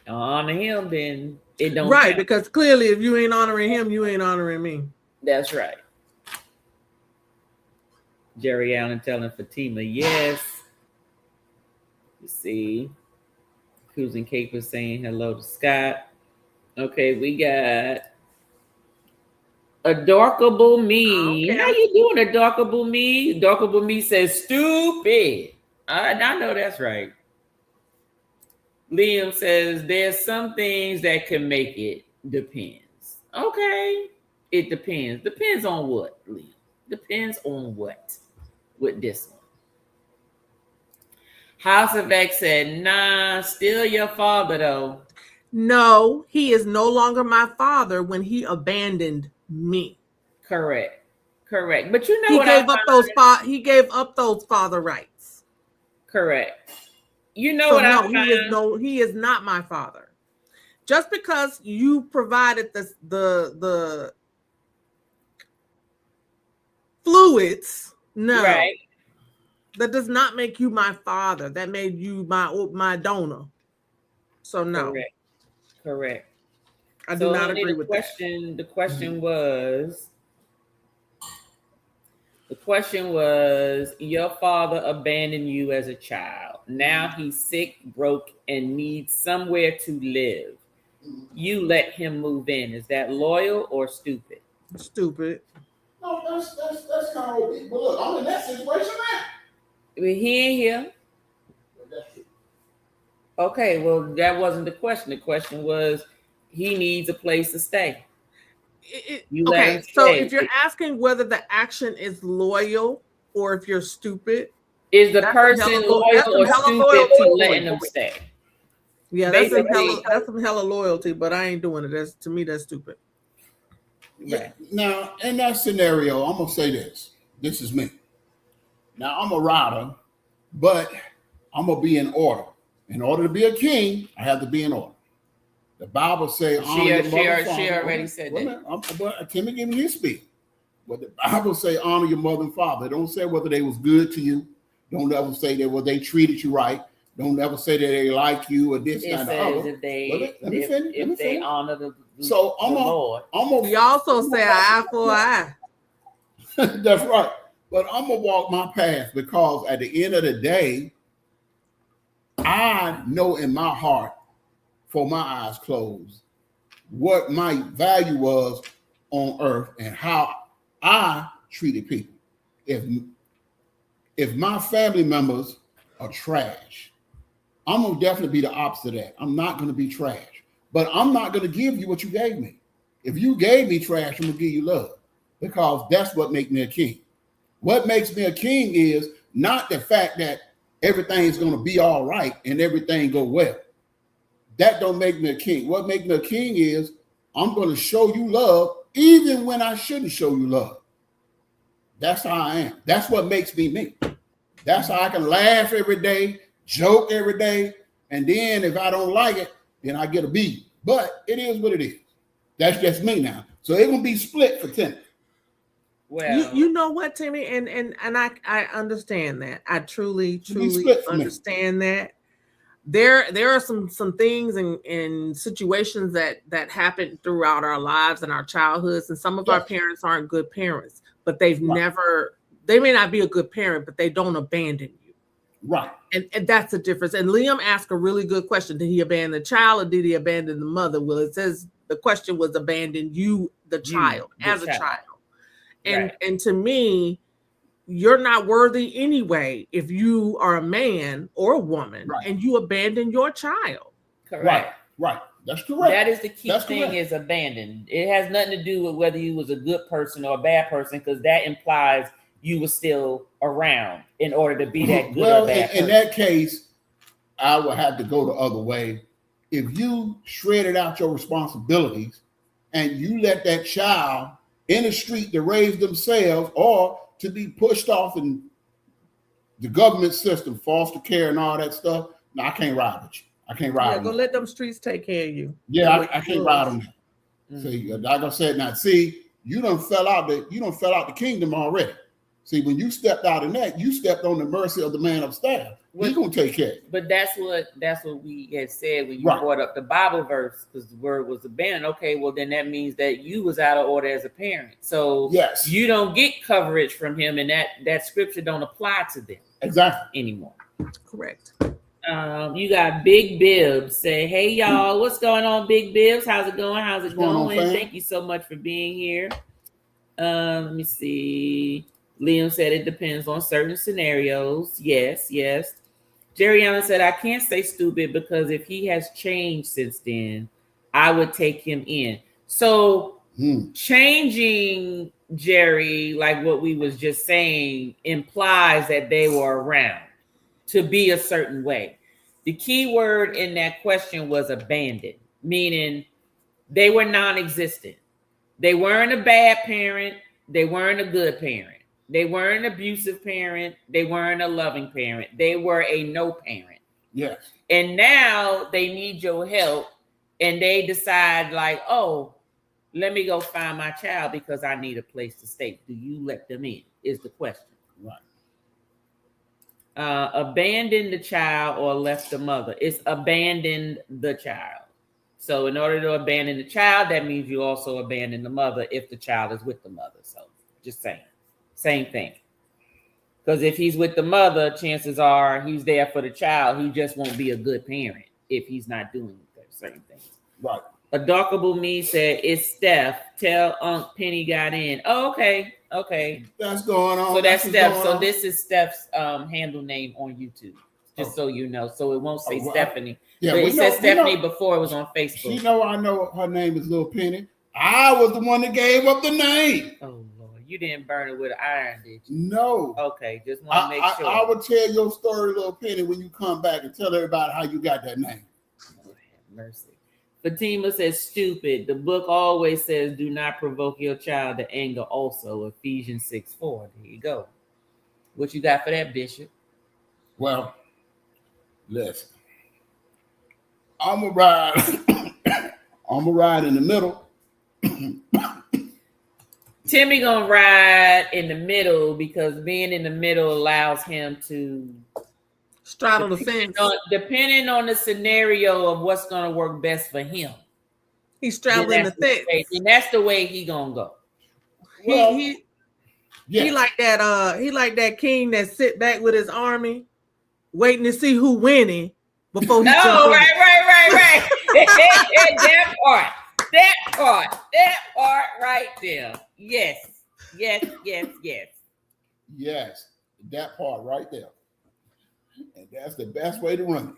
Honor him, then it don't Right, count. because clearly if you ain't honoring him, you ain't honoring me. That's right. Jerry Allen telling Fatima, yes. You see. Cruising Cape was saying hello to Scott. Okay, we got Adorkable Me. Okay. How you doing, Adorkable Me? Adorkable Me says stupid. I know that's right. Liam says there's some things that can make it. Depends. Okay. It depends. Depends on what, Liam? Depends on what? With this one. House of X said, nah, still your father though. No, he is no longer my father when he abandoned me. Correct. But you know He what gave up those father rights. Correct. You know So what I no, he is not my father. Just because you provided the fluids, no. Right. That does not make you my father. That made you my donor. So no. Correct. I do not agree with that. The question was, your father abandoned you as a child. Now he's sick, broke, and needs somewhere to live. You let him move in. Is that loyal or stupid? Stupid. No, that's kind of big. But look, I'm in that situation now. He ain't here. Okay, well, that wasn't the question. The question was, he needs a place to stay. Okay, so if you're asking whether the action is loyal or if you're stupid, is the person loyal or stupid for letting them stay? Yeah, that's some hella loyalty, but I ain't doing it. To me, that's stupid. Yeah. Now, in that scenario, I'm gonna say this. This is me. Now, I'm a rider, but I'm gonna be in order. In order to be a king, I have to be in order. The Bible say honor your mother and father. She already said that. But Timmy giving his speech. But the Bible say honor your mother and father. Don't say whether they was good to you. Don't ever say that they treated you right. Don't ever say that they like you or this It and the says other. if they honor the Lord. You also say eye for eye. That's right. But I'm gonna walk my path because at the end of the day, I know in my heart, for my eyes closed, what my value was on earth and how I treated people. If my family members are trash, I'm gonna definitely be the opposite of that. I'm not gonna be trash, but I'm not gonna give you what you gave me. If you gave me trash, I'm gonna give you love because that's what makes me a king. What makes me a king is not the fact that everything's gonna be all right and everything go well. That don't make me a king. What makes me a king is I'm gonna show you love even when I shouldn't show you love. That's how I am. That's what makes me me. That's how I can laugh every day, joke every day, and then if I don't like it, then I get a beat. But it is what it is. That's just me now. So it will be split for 10. Well, you know what, Timmy, and I understand that. I truly understand that. There are some things and situations that happen throughout our lives and our childhoods, and some of our parents aren't good parents, but they may not be a good parent, but they don't abandon you. Right. And that's the difference. And Liam asked a really good question. Did he abandon the child or did he abandon the mother? Well, it says the question was abandon you, the child, as a child. And to me, you're not worthy anyway if you are a man or a woman and you abandon your child. Correct. Right. That's correct. That is the key thing is abandoned. It has nothing to do with whether you was a good person or a bad person, because that implies you were still around in order to be that good or bad person. In that case, I would have to go the other way. If you shredded out your responsibilities and you let that child in the street to raise themselves or to be pushed off in the government system, foster care and all that stuff, no, I can't ride with you. I can't ride on that. Let them streets take care of you. Yeah, I can't ride on that. See, like I said, now see, you done fell out the kingdom already. See, when you stepped out in that, you stepped on the mercy of the man upstairs. He's gonna take care of you. But that's what we had said when you brought up the Bible verse, because the word was abandoned. Okay, well then that means that you was out of order as a parent. So you don't get coverage from him, and that scripture don't apply to them anymore. Correct. You got Big Bibbs say, hey y'all, what's going on, Big Bibbs? How's it going? How's it going? Thank you so much for being here. Let me see. Liam said it depends on certain scenarios. Yes. Jerry Allen said, I can't say stupid because if he has changed since then, I would take him in. So changing, Jerry, like what we was just saying, implies that they were around to be a certain way. The key word in that question was abandoned, meaning they were non-existent. They weren't a bad parent. They weren't a good parent. They weren't an abusive parent. They weren't a loving parent. They were a no parent. Yes. And now they need your help, and they decide like, oh, let me go find my child because I need a place to stay. Do you let them in? Is the question. Right. Abandon the child or left the mother. It's abandon the child. So in order to abandon the child, that means you also abandon the mother if the child is with the mother. So just saying. Same thing. Because if he's with the mother, chances are he's there for the child. He just won't be a good parent if he's not doing the same things. Right. Adorkable Me said, it's Steph. Tell Unc Penny got in. Oh, okay. That's going on. So that's Steph. So this is Steph's handle name on YouTube. Just so you know. So it won't say Stephanie. Yeah, but it said Stephanie before it was on Facebook. I know her name is Little Penny. I was the one that gave up the name. Oh, Lord. You didn't burn it with an iron, did you? No. Okay, just want to make sure. I will tell your story, Little Penny, when you come back and tell everybody how you got that name. Oh, have mercy. Fatima says, stupid. The book always says, do not provoke your child to anger also. Ephesians 6:4. There you go. What you got for that, Bishop? Well, listen. I'm going to ride I'm gonna ride in the middle. Timmy gonna ride in the middle because being in the middle allows him to straddle the fence. Depending on the scenario of what's gonna work best for him. He's straddling the fence. And that's the way he gonna go. Well, He yes. like that. He like that king that sit back with his army, waiting to see who winning before he. Right. that part right there. Yes, that part right there, and that's the best way to run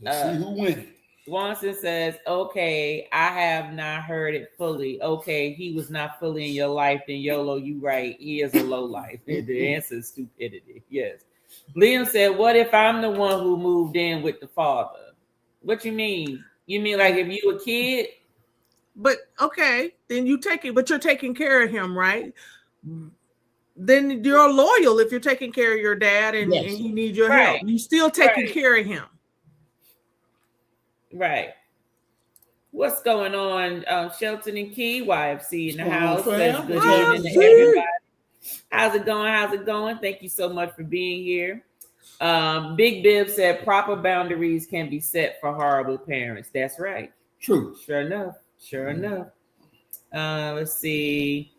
it. To see who wins. Swanson says, okay, I have not heard it fully. Okay, he was not fully in your life, then YOLO, you right. He is a low life. The answer is stupidity. Yes. Liam said, what if I'm the one who moved in with the father? What you mean? You mean like if you a kid? But okay, then you take it, but you're taking care of him, right? Then you're loyal if you're taking care of your dad and he needs your help. You still taking care of him. Right. What's going on? Shelton and Key, YFC in the house. That's good evening to everybody. How's it going? Thank you so much for being here. Big Bib said proper boundaries can be set for horrible parents. That's right. True. Sure enough. Let's see.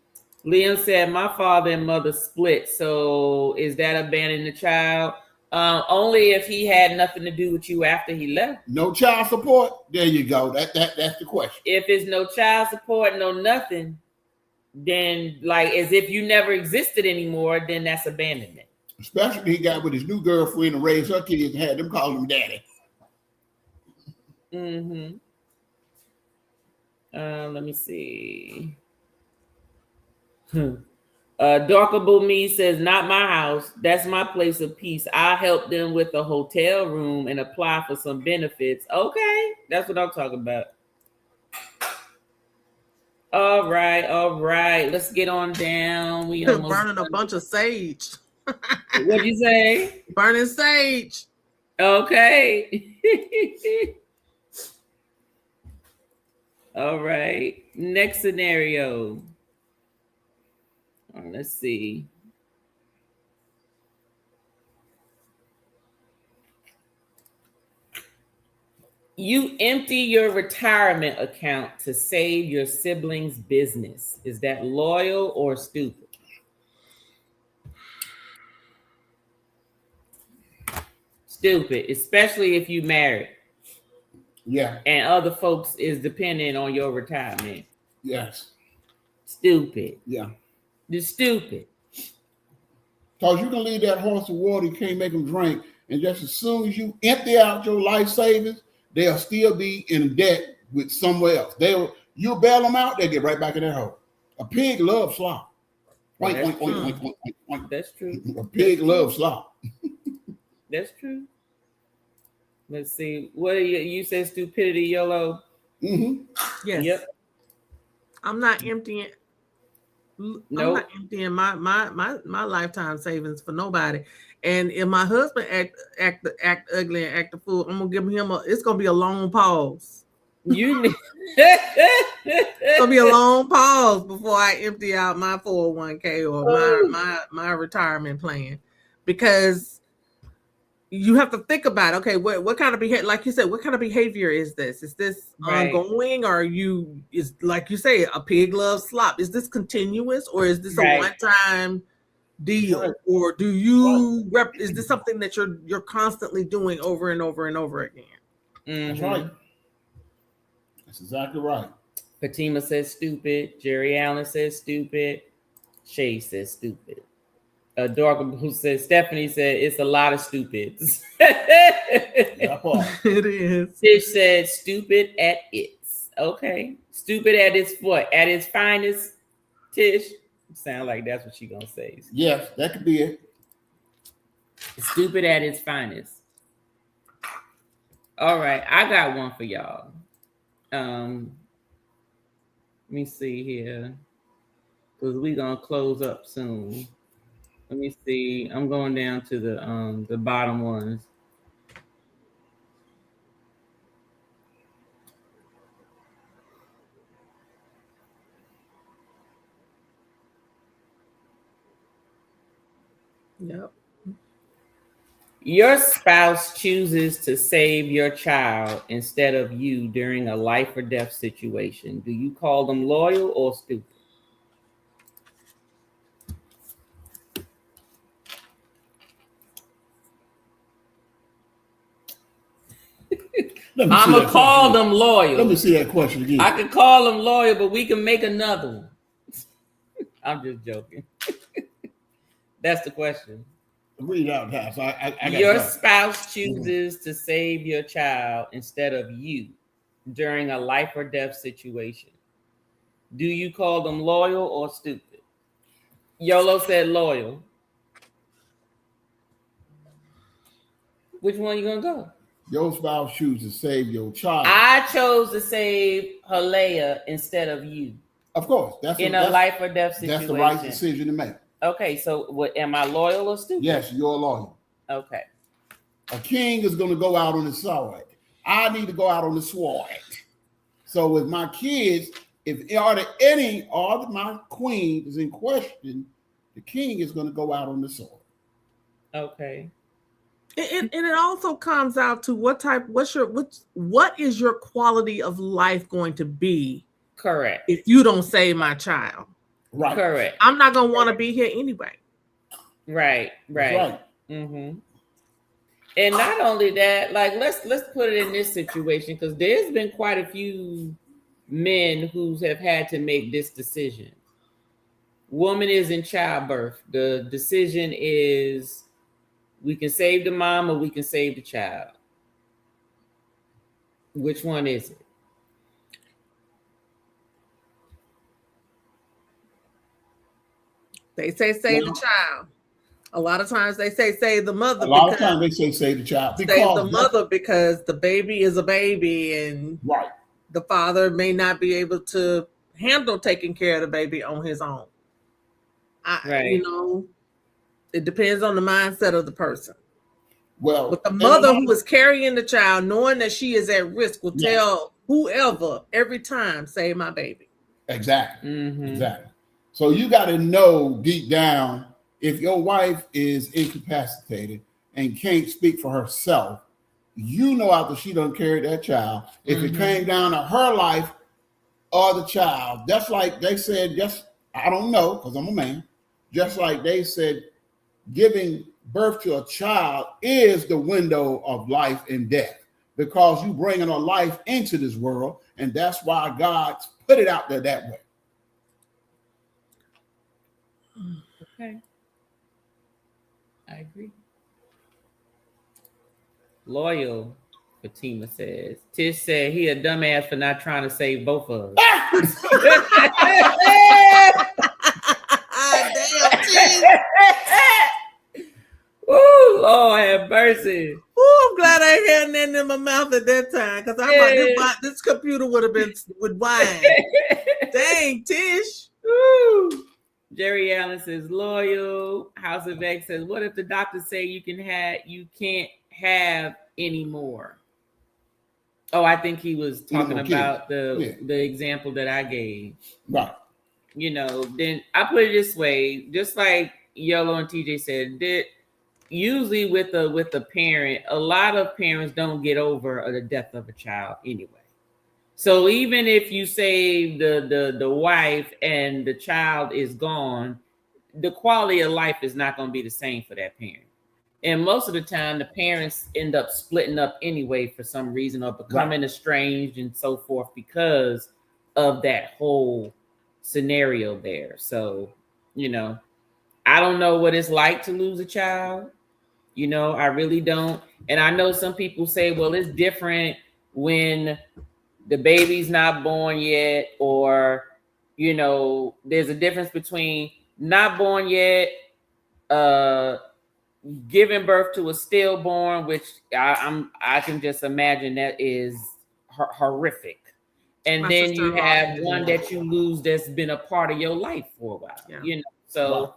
Liam said my father and mother split. So is that abandoning the child? Only if he had nothing to do with you after he left. No child support. There you go. That's the question. If it's no child support, no nothing, then like as if you never existed anymore, then that's abandonment. Especially he got with his new girlfriend and raised her kids and had them call him daddy. Mm-hmm. Let me see. Darkable Me says, not my house. That's my place of peace. I help them with a hotel room and apply for some benefits. Okay, that's what I'm talking about. All right. Let's get on down. We burning a bunch of sage. What'd you say? Burning sage. Okay. All right. Next scenario. Let's see. You empty your retirement account to save your siblings' business. Is that loyal or stupid? Stupid, especially if you married. Yeah. And other folks is dependent on your retirement. Yes. Stupid. Yeah. Just stupid. Because you can leave that horse of water, you can't make them drink. And just as soon as you empty out your life savings, they'll still be in debt with somewhere else. You bail them out, they get right back in that hole. A pig loves slop. That's true. A pig loves slop. That's true. Let's see. What are you said stupidity, YOLO? Mm-hmm. Yes. Yep. I'm not emptying. I'm not emptying my lifetime savings for nobody. And if my husband act ugly and act a fool, I'm gonna give him it's gonna be a long pause. It's gonna be a long pause before I empty out my 401k or my retirement plan, because you have to think about, okay, what kind of behavior, like you said, what kind of behavior is this? Is this ongoing, or is like you say, a pig loves slop? Is this continuous, or is this a one-time deal, or do you is this something that you're constantly doing over and over and over again? Mm-hmm. That's right. That's exactly right. Fatima says stupid. Jerry Allen says stupid. Shay says stupid. Who says Stephanie said it's a lot of stupids. It is. Tish said stupid at its. Okay. Stupid at its what? At its finest, Tish. Sound like that's what she gonna say. Yes, that could be it. Stupid at its finest. All right, I got one for y'all. Let me see here, because we're gonna close up soon. Let me see. I'm going down to the bottom ones. Yep. Your spouse chooses to save your child instead of you during a life or death situation. Do you call them loyal or stupid? I'm going to call them loyal. Let me see that question again. I could call them loyal, but we can make another one. I'm just joking. That's the question. Read it out, guys. Your spouse chooses to save your child instead of you during a life or death situation. Do you call them loyal or stupid? Yolo said loyal. Which one you gonna go? Your spouse chooses to save your child. I chose to save Halea instead of you. Of course, that's a life or death situation. That's the right decision to make. Okay, so what? Am I loyal or stupid? Yes, you're loyal. Okay. A king is going to go out on the sword. I need to go out on the sword. So with my kids, if any of my queen is in question, the king is going to go out on the sword. Okay. And it also comes out to what is your quality of life going to be? Correct. If you don't save my child. Right. Correct. I'm not gonna want to be here anyway. Right. Right. Mm-hmm. And not only that, like let's put it in this situation, because there's been quite a few men who have had to make this decision. Woman is in childbirth. The decision is we can save the mom or we can save the child. Which one is it? They say save the child. A lot of times they say save the mother. A lot of times they say save the child. Save the mother because the baby is a baby and right. The father may not be able to handle taking care of the baby on his own. Right. It depends on the mindset of the person. Well, but the mother who is carrying the child, knowing that she is at risk, will tell whoever every time, save my baby. Exactly. Mm-hmm. Exactly. So you got to know deep down, if your wife is incapacitated and can't speak for herself, after she done carried that child, if it came down to her life or the child, that's like they said, I don't know, because I'm a man, just like they said, giving birth to a child is the window of life and death, because you bringing a life into this world, and that's why God put it out there that way. Okay. I agree. Loyal, Fatima says. Tish said he a dumbass for not trying to save both of us. Damn, Tish. Ooh, Lord have mercy. Ooh, I'm glad I had nothing in my mouth at that time, because this computer would have been with wine. Dang, Tish. Ooh. Jerry Allen says loyal. House of X says, what if the doctors say you can't have any more? Oh, I think he was talking about the example that I gave. Right. Then I put it this way, just like Yolo and TJ said, that usually with a parent, a lot of parents don't get over the death of a child anyway. So even if you save the wife and the child is gone, the quality of life is not going to be the same for that parent. And most of the time, the parents end up splitting up anyway for some reason, or becoming estranged and so forth because of that whole scenario there. So, I don't know what it's like to lose a child. I really don't. And I know some people say, well, it's different when the baby's not born yet, or, there's a difference between not born yet, giving birth to a stillborn, which I can just imagine that is horrific. And then you have one that you lose that's been a part of your life for a while. Yeah. So,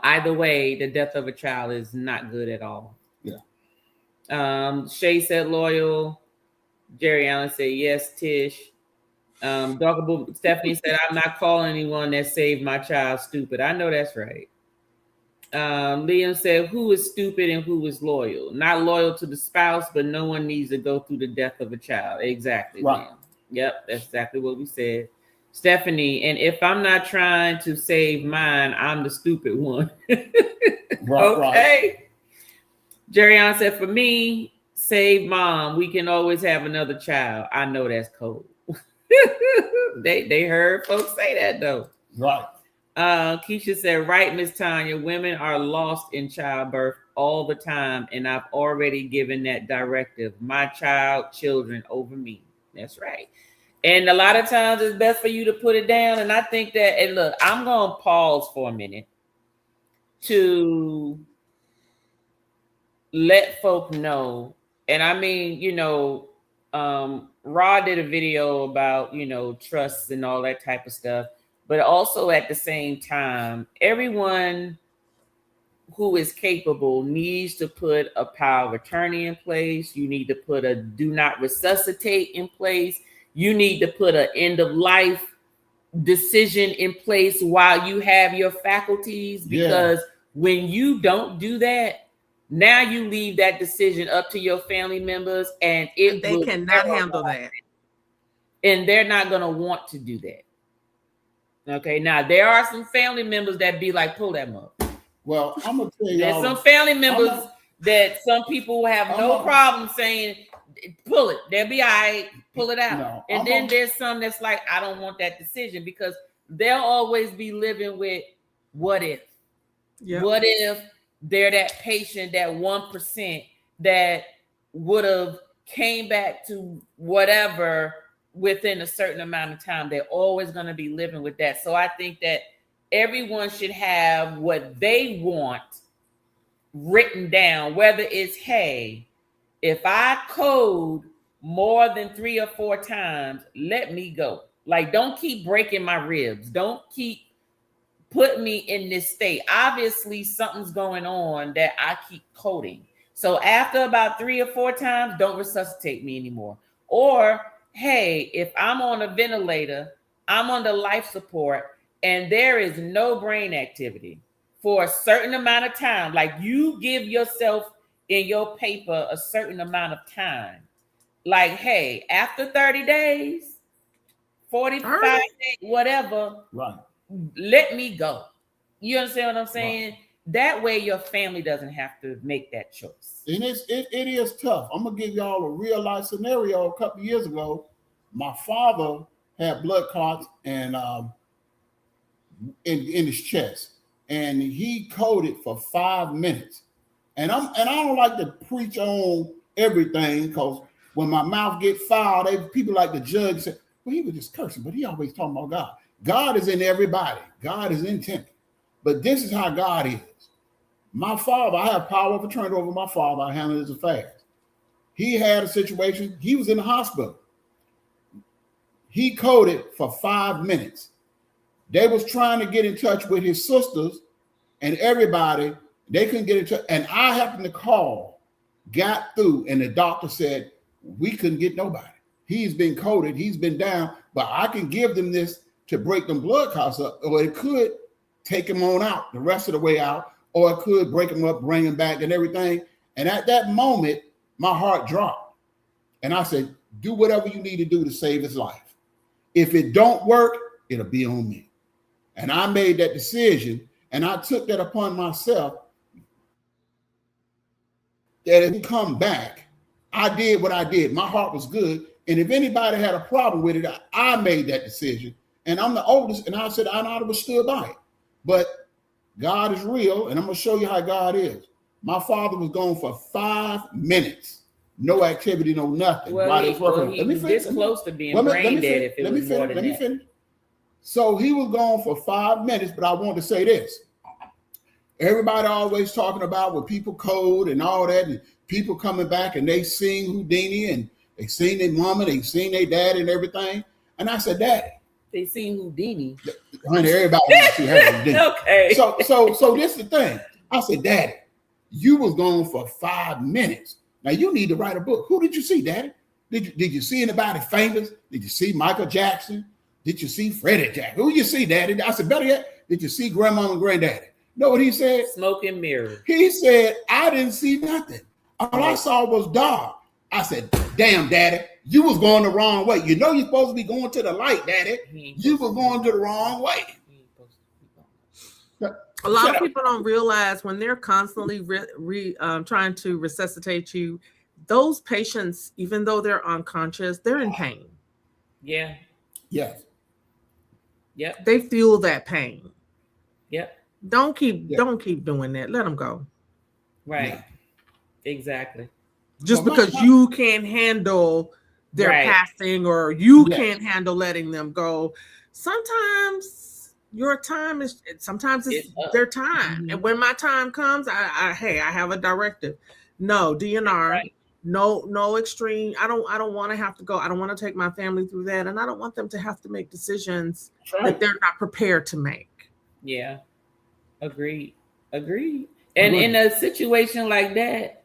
either way, the death of a child is not good at all. Yeah. Shay said loyal. Jerry Allen said yes, Tish. Dogable Stephanie said, I'm not calling anyone that saved my child stupid. I know that's right. Liam said, who is stupid and who is loyal? Not loyal to the spouse, but no one needs to go through the death of a child. Exactly, Right. Liam. Yep, that's exactly what we said. Stephanie, and if I'm not trying to save mine, I'm the stupid one. Right, okay. Right. Jerryon said, for me, save mom. We can always have another child. I know that's cold. They heard folks say that though. Right. Keisha said, right, Miss Tanya, women are lost in childbirth all the time, and I've already given that directive. My children over me. That's right. And a lot of times it's best for you to put it down. And I think that, and look, I'm going to pause for a minute to let folk know. And I mean, Rod did a video about, trusts and all that type of stuff. But also at the same time, everyone who is capable needs to put a power of attorney in place. You need to put a do not resuscitate in place. You need to put an end of life decision in place while you have your faculties. Because when you don't do that, now you leave that decision up to your family members, and they cannot handle that. And they're not going to want to do that. Okay, now there are some family members that be like, pull that up. Well, I'm gonna tell you, there's some family members that some people have no problem saying, pull it. They'll be all right, pull it out. No, and then there's some that's like, I don't want that decision, because they'll always be living with what if. Yep. What if they're that patient, that 1% that would have came back to whatever within a certain amount of time. They're always going to be living with that. So I think that everyone should have what they want written down, whether it's, hey, if I code more than 3 or 4 times, let me go. Like, don't keep breaking my ribs. Don't keep putting me in this state. Obviously, something's going on that I keep coding. So after about 3 or 4 times, don't resuscitate me anymore. Or, hey, if I'm on a ventilator, I'm on the life support, and there is no brain activity for a certain amount of time, like you give yourself in your paper a certain amount of time. Like, hey, after 30 days, 45 days, whatever, right, let me go. You understand what I'm saying? Right. That way your family doesn't have to make that choice. And it is tough. I'm going to give y'all a real life scenario. A couple of years ago, my father had blood clots and in his chest, and he coded for 5 minutes. And I don't like to preach on everything, because when my mouth gets foul, people like the judge say, well, he was just cursing, but he always talking about God. God is in everybody. God is in Timothy. But this is how God is. My father, I have power of attorney over my father. I handle his affairs. He had a situation. He was in the hospital. He coded for 5 minutes. They was trying to get in touch with his sisters and everybody. They couldn't get in touch. And I happened to call, got through, and the doctor said, we couldn't get nobody. He's been coded. He's been down. But I can give them this to break them blood clots up. Or it could take him on out, the rest of the way out. Or it could break him up, bring him back and everything. And at that moment, my heart dropped. And I said, do whatever you need to do to save his life. If it don't work, it'll be on me. And I made that decision, and I took that upon myself, that if he come back, I did what I did. My heart was good. And if anybody had a problem with it, I made that decision. And I'm the oldest, and I said, I know to stood by it. But God is real, and I'm going to show you how God is. My father was gone for 5 minutes. No activity, no nothing. Well, he was this close to being brain dead if it was more than that. Let me finish. So he was gone for 5 minutes, but I want to say this. Everybody always talking about when people code and all that, and people coming back and they seen Houdini and they seen their mama, they seen their dad and everything. And I said, Daddy. They seen Houdini. Honey, everybody wants to see Houdini. Okay. So this is the thing. I said, Daddy, you was gone for 5 minutes. Now you need to write a book. Who did you see, Daddy? Did you see anybody famous? Did you see Michael Jackson? Did you see Freddie Jackson? Who you see, Daddy? I said, better yet, did you see Grandma and Granddaddy? Know what he said? Smoke and mirrors. He said, I didn't see nothing. All I saw was dark. I said, damn, Daddy, you was going the wrong way. You know you're supposed to be going to the light, Daddy. You were going to the wrong way. A lot of people don't realize when they're constantly trying to resuscitate you, those patients, even though they're unconscious, they're in pain. Yeah. Yes. Yep. They feel that pain. Yep. Don't keep doing that. Let them go. Right. Yeah. Exactly. Just because you can't handle their passing or you can't handle letting them go. Sometimes your time is sometimes it's their time. Mm-hmm. And when my time comes, I have a directive. No DNR. Right. No extreme. I don't want to have to go. I don't want to take my family through that. And I don't want them to have to make decisions that they're not prepared to make. Yeah. Agreed. And in a situation like that,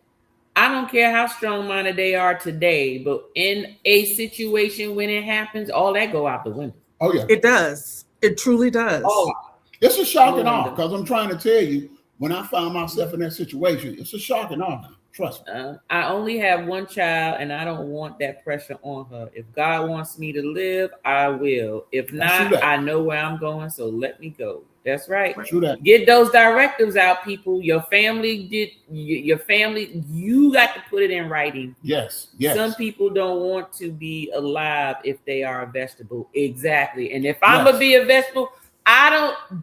I don't care how strong-minded they are today, but in a situation when it happens, all that go out the window. Oh, yeah. It does. It truly does. Oh, it's a shock and awe, because I'm trying to tell you, when I found myself in that situation, it's a shock and awe. Trust me. I only have one child, and I don't want that pressure on her. If God wants me to live, I will. If not, I know where I'm going, so let me go. That's right. True that. Get those directives out, people. Your family, you got to put it in writing. Yes. Some people don't want to be alive if they are a vegetable. Exactly. And if I'm gonna be a vegetable,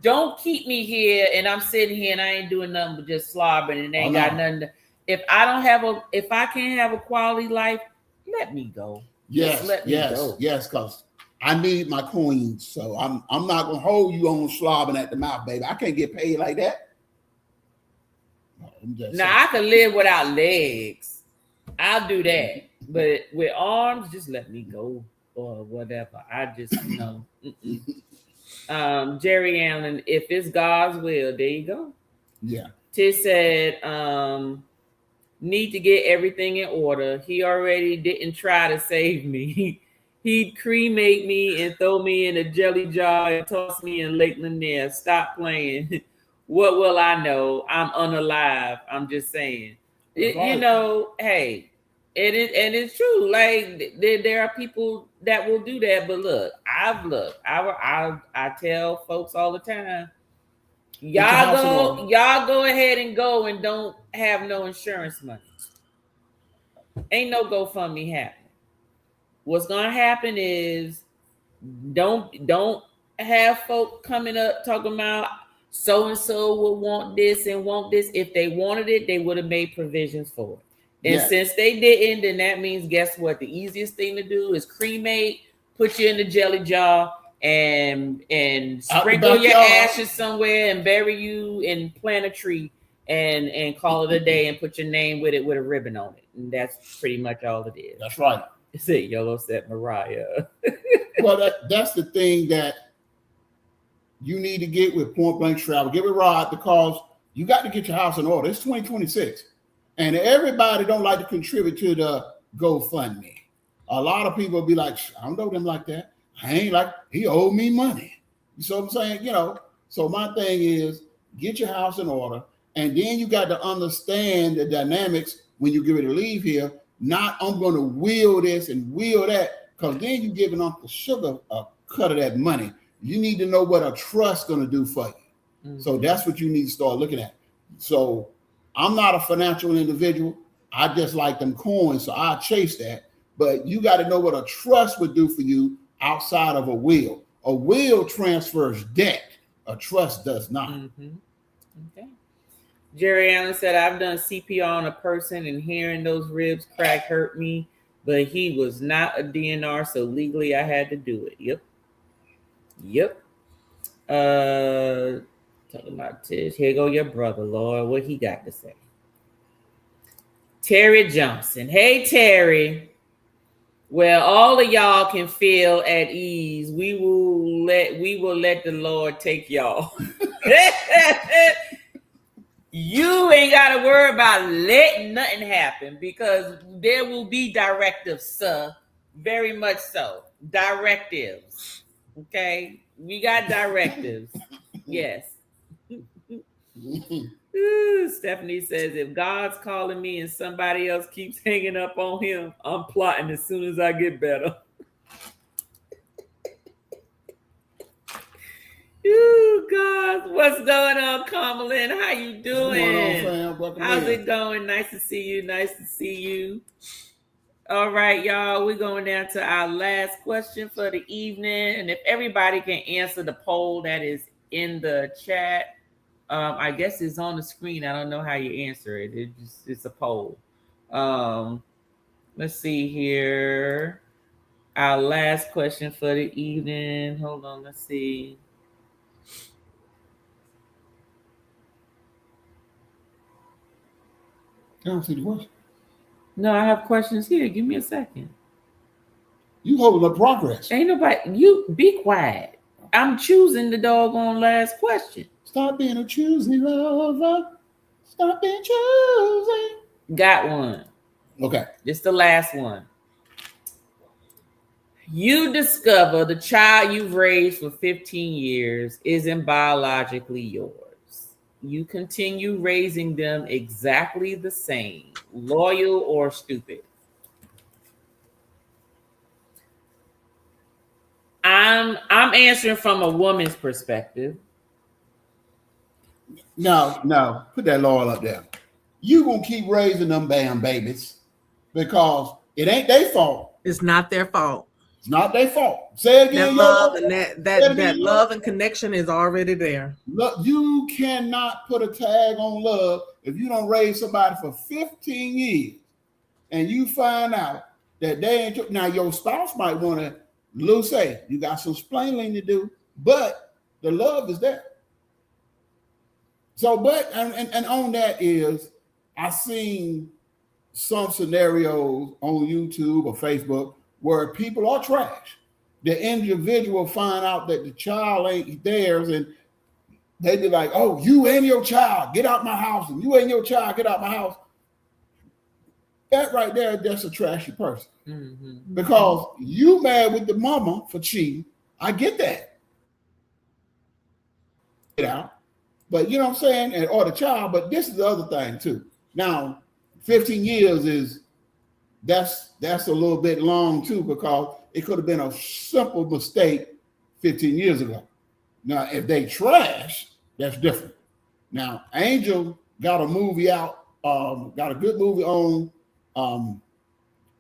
don't keep me here and I'm sitting here and I ain't doing nothing but just slobbering and ain't got nothing to, if I can't have a quality life, let me go. Yes, because I need my coins, so I'm not gonna hold you on slobbing at the mouth, baby. I can't get paid like that. Now I can live without legs. I'll do that, but with arms, just let me go or whatever. I just Jerry Allen, if it's God's will, there you go. Yeah. Tish said, need to get everything in order. He already didn't try to save me. He'd cremate me and throw me in a jelly jar and toss me in Lake Lanier. Stop playing. What will I know? I'm unalive. I'm just saying. You know, hey, it's true. Like there are people that will do that. But look, I tell folks all the time, y'all go ahead and go and don't have no insurance money. Ain't no GoFundMe happening. What's gonna happen is don't have folk coming up talking about so and so will want this and want this. If they wanted it, they would have made provisions for it. And since they didn't, then that means guess what? The easiest thing to do is cremate, put you in the jelly jar, and sprinkle your ashes somewhere and bury you and plant a tree and call it a day and put your name with it with a ribbon on it. And that's pretty much all it is. That's right. It's a yellow set Mariah. Well, that's the thing that you need to get with Point Blank Travel. Get with Rod, because you got to get your house in order. It's 2026. And everybody don't like to contribute to the GoFundMe. A lot of people be like, I don't know them like that. I ain't like, he owed me money. You see what I'm saying? You know, so my thing is get your house in order. And then you got to understand the dynamics when you get ready to leave here. Not I'm going to wheel this and wheel that, because then you're giving Uncle Sugar a cut of that money. You need to know what a trust going to do for you. Mm-hmm. So that's what you need to start looking at. So I'm not a financial individual. I just like them coins, so I chase that. But you got to know what a trust would do for you outside of a will. A will transfers debt. A trust does not. Mm-hmm. Okay. Jerry Allen said, I've done CPR on a person and hearing those ribs crack hurt me, but he was not a DNR, so legally I had to do it. Yep. Talking about Tish. Here go your brother, Lord. What he got to say? Terry Johnson. Hey, Terry. Well, all of y'all can feel at ease. We will let the Lord take y'all. You ain't got to worry about letting nothing happen because there will be directives, sir. Very much so. Directives. Okay? We got directives. Yes. Ooh, Stephanie says, if God's calling me and somebody else keeps hanging up on him, I'm plotting as soon as I get better. Ooh, God, what's going on, Carmelin? How you doing? How's it going? Nice to see you. Nice to see you. All right, y'all. We're going down to our last question for the evening. And if everybody can answer the poll that is in the chat, I guess it's on the screen. I don't know how you answer it. It's a poll. Let's see here. Our last question for the evening. Hold on. Let's see. I don't see the question. No, I have questions here. Give me a second. You holding up progress. Ain't nobody. You be quiet. I'm choosing the doggone last question. Stop being a choosy lover. Stop being choosy. Got one. Okay. This the last one. You discover the child you've raised for 15 years isn't biologically yours. You continue raising them exactly the same, loyal or stupid. I'm answering from a woman's perspective. No, put that loyal up there. You gonna keep raising them damn babies because it ain't their fault. It's not their fault. It's not their fault. Say it again. That love and that love and connection is already there. Look, you cannot put a tag on love if you don't raise somebody for 15 years and you find out that they ain't. Now your spouse might want to lose say you got some explaining to do, but the love is there. So, but and on that is I seen some scenarios on YouTube or Facebook where people are trash. The individual find out that the child ain't theirs, and they be like, "Oh, you and your child, get out my house," and "You and your child, get out my house." That right there, that's a trashy person. Mm-hmm. Because you mad with the mama for cheating. I get that. Get out. But you know what I'm saying? Or the child, but this is the other thing too. Now, 15 years that's a little bit long too, because it could have been a simple mistake 15 years ago. Now, if they trash, that's different. Now, Angel got a movie out, got a good movie on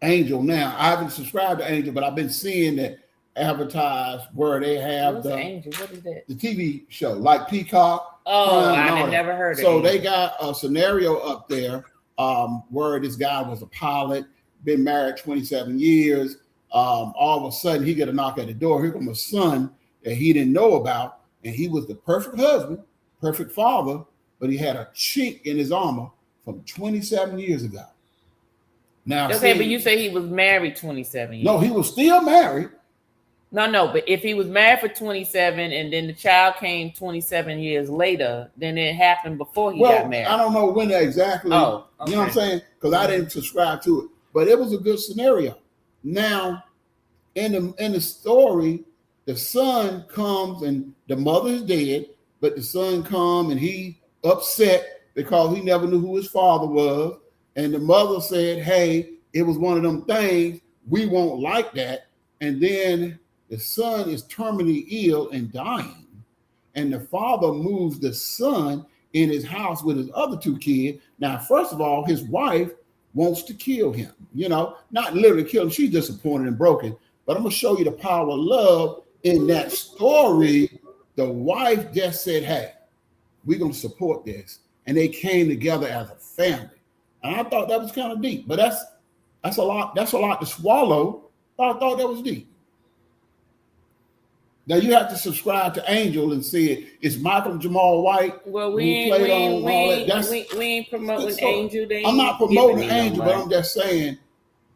Angel now. I haven't subscribed to Angel, but I've been seeing that advertised where they have the Angel. What is that? The TV show, like Peacock. Oh, I never heard of it. So they got a scenario up there where this guy was a pilot, been married 27 years. All of a sudden, he get a knock at the door. Here comes a son that he didn't know about, and he was the perfect husband, perfect father, but he had a chink in his armor from 27 years ago. Now, okay, but you say he was married 27 years. No, he was still married. No, but if he was married for 27 and then the child came 27 years later, then it happened before he got married. I don't know when exactly. Oh, okay. You know what I'm saying? Because I didn't subscribe to it, but it was a good scenario. Now, in the story, the son comes and the mother is dead, but the son come and he upset because he never knew who his father was, and the mother said, "Hey, it was one of them things. We won't like that." And then the son is terminally ill and dying, and the father moves the son in his house with his other two kids. Now, first of all, his wife wants to kill him, not literally kill him. She's disappointed and broken, but I'm going to show you the power of love in that story. The wife just said, "Hey, we're going to support this." And they came together as a family. And I thought that was kind of deep, but that's a lot to swallow. I thought that was deep. Now you have to subscribe to Angel and see it. It's Michael Jamal White. Well, we ain't promoting Angel. I'm not promoting Angel, but I'm just saying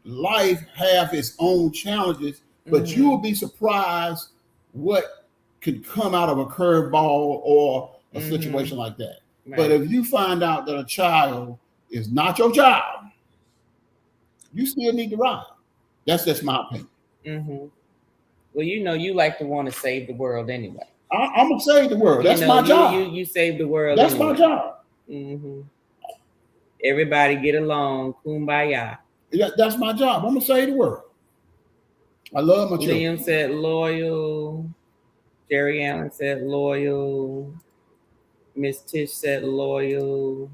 life have its own challenges. But you will be surprised what could come out of a curveball or a situation like that. But if you find out that a child is not your child, you still need to ride. That's just my opinion. Mm-hmm. Well, you like to want to save the world anyway. I'm gonna save the world. That's my job. You save the world. That's anyway. my job. Mm-hmm. Everybody get along, kumbaya. That's my job. I'm gonna save the world. I love my children. Liam said loyal. Jerry Allen said loyal. Miss Tish said loyal.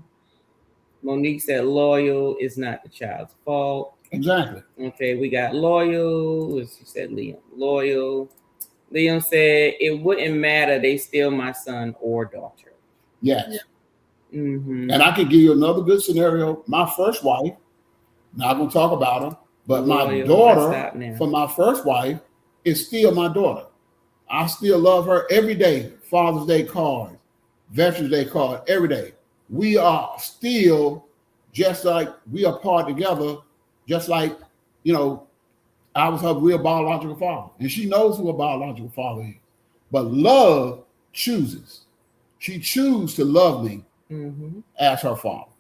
Monique said loyal is not the child's fault. Exactly. Okay, we got loyal. She said Liam. Loyal. Liam said it wouldn't matter. They still my son or daughter. Yes. Yeah. Mm-hmm. And I could give you another good scenario. My first wife, not gonna talk about her, but my daughter from my first wife is still my daughter. I still love her every day. Father's Day cards, Veterans Day card, every day. We are still just like we are part together, just like, I was her real biological father. And she knows who her biological father is. But love chooses. She chooses to love me as her father.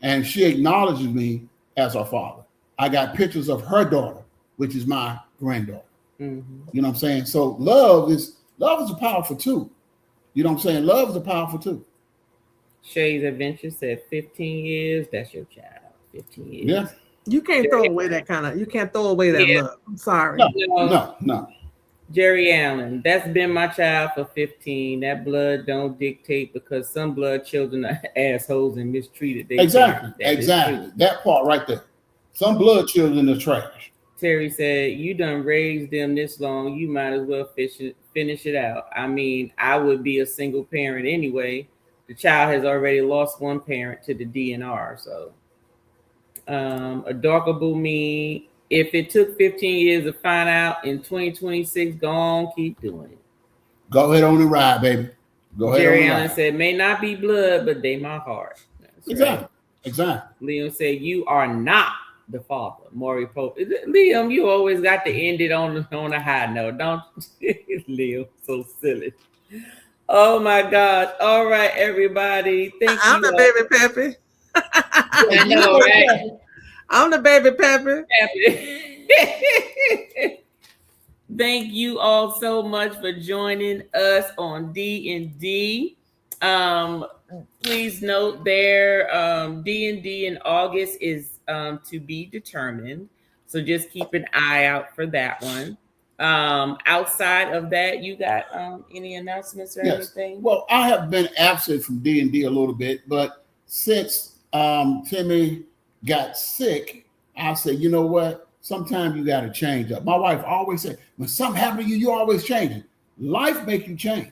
And she acknowledges me as her father. I got pictures of her daughter, which is my granddaughter. Mm-hmm. You know what I'm saying? So love is a powerful tool. You know what I'm saying? Love is a powerful tool. Shay's Adventure said 15 years. That's your child. 15 years. Yeah. You can't throw away that love. I'm sorry. No. Jerry Allen, that's been my child for 15. That blood don't dictate because some blood children are assholes and mistreated. Exactly. That part right there. Some blood children are trash. Terry said, you done raised them this long, you might as well finish it out. I mean, I would be a single parent anyway. The child has already lost one parent to the DNR. So, Adorkable me. If it took 15 years to find out in 2026, go on, keep doing it. Go ahead on the ride, baby. Go ahead. Jerry Allen said, may not be blood, but they my heart. That's exactly. Right. Exactly. Liam said, you are not the father. Maury Pope. Liam, you always got to end it on a high note, don't you? Liam, so silly. Oh my gosh. All right, everybody. Thank I'm you. the baby Peppy. I know, right? I'm the baby Peppy. Thank you all so much for joining us on DnD. Please note there, DnD in August is to be determined. So just keep an eye out for that one. Outside of that, you got any announcements or anything? Well, I have been absent from DnD a little bit, but since Timmy got sick, I said, you know what? Sometimes you got to change up. My wife always said, when something happens to you, you always changing. Life makes you change.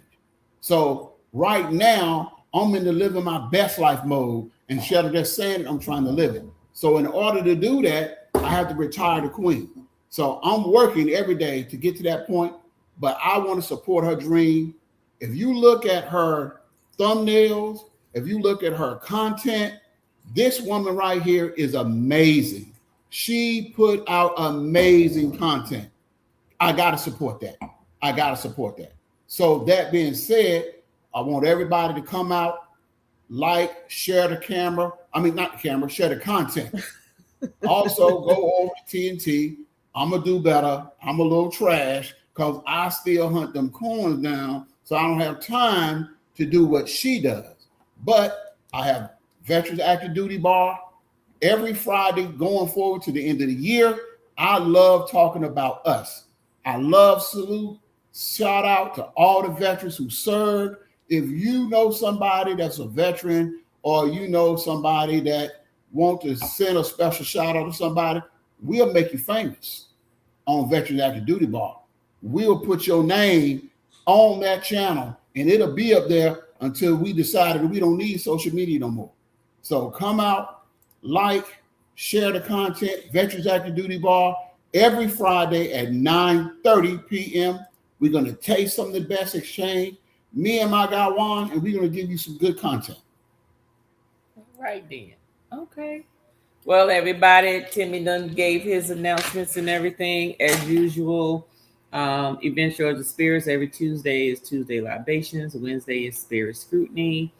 So right now, I'm in the living my best life mode. And instead of just saying it, I'm trying to live it. So in order to do that, I have to retire the queen. So I'm working every day to get to that point, but I want to support her dream. If you look at her thumbnails, if you look at her content, this woman right here is amazing. She put out amazing content. I got to support that. So that being said, I want everybody to come out, like, share the camera. I mean, not the camera, share the content. Also, go over to TNT. I'm going to do better. I'm a little trash because I still hunt them coins down, so I don't have time to do what she does. But I have Veterans Active Duty Bar every Friday going forward to the end of the year. I love talking about us. I love salute. Shout out to all the veterans who served. If you know somebody that's a veteran or you know somebody that wants to send a special shout out to somebody, we'll make you famous on Veterans Active Duty Bar. We'll put your name on that channel and it'll be up there until we decide that we don't need social media no more. So come out, like, share the content, Veterans Active Duty Bar, every Friday at 9:30 p.m. We're going to taste some of the best exchange. Me and my guy Juan, and we're going to give you some good content. All right then. Okay. Well, everybody, Timmy done gave his announcements and everything as usual. Event Shows of Spirits every Tuesday is Tuesday Libations. Wednesday is Spirit Scrutiny.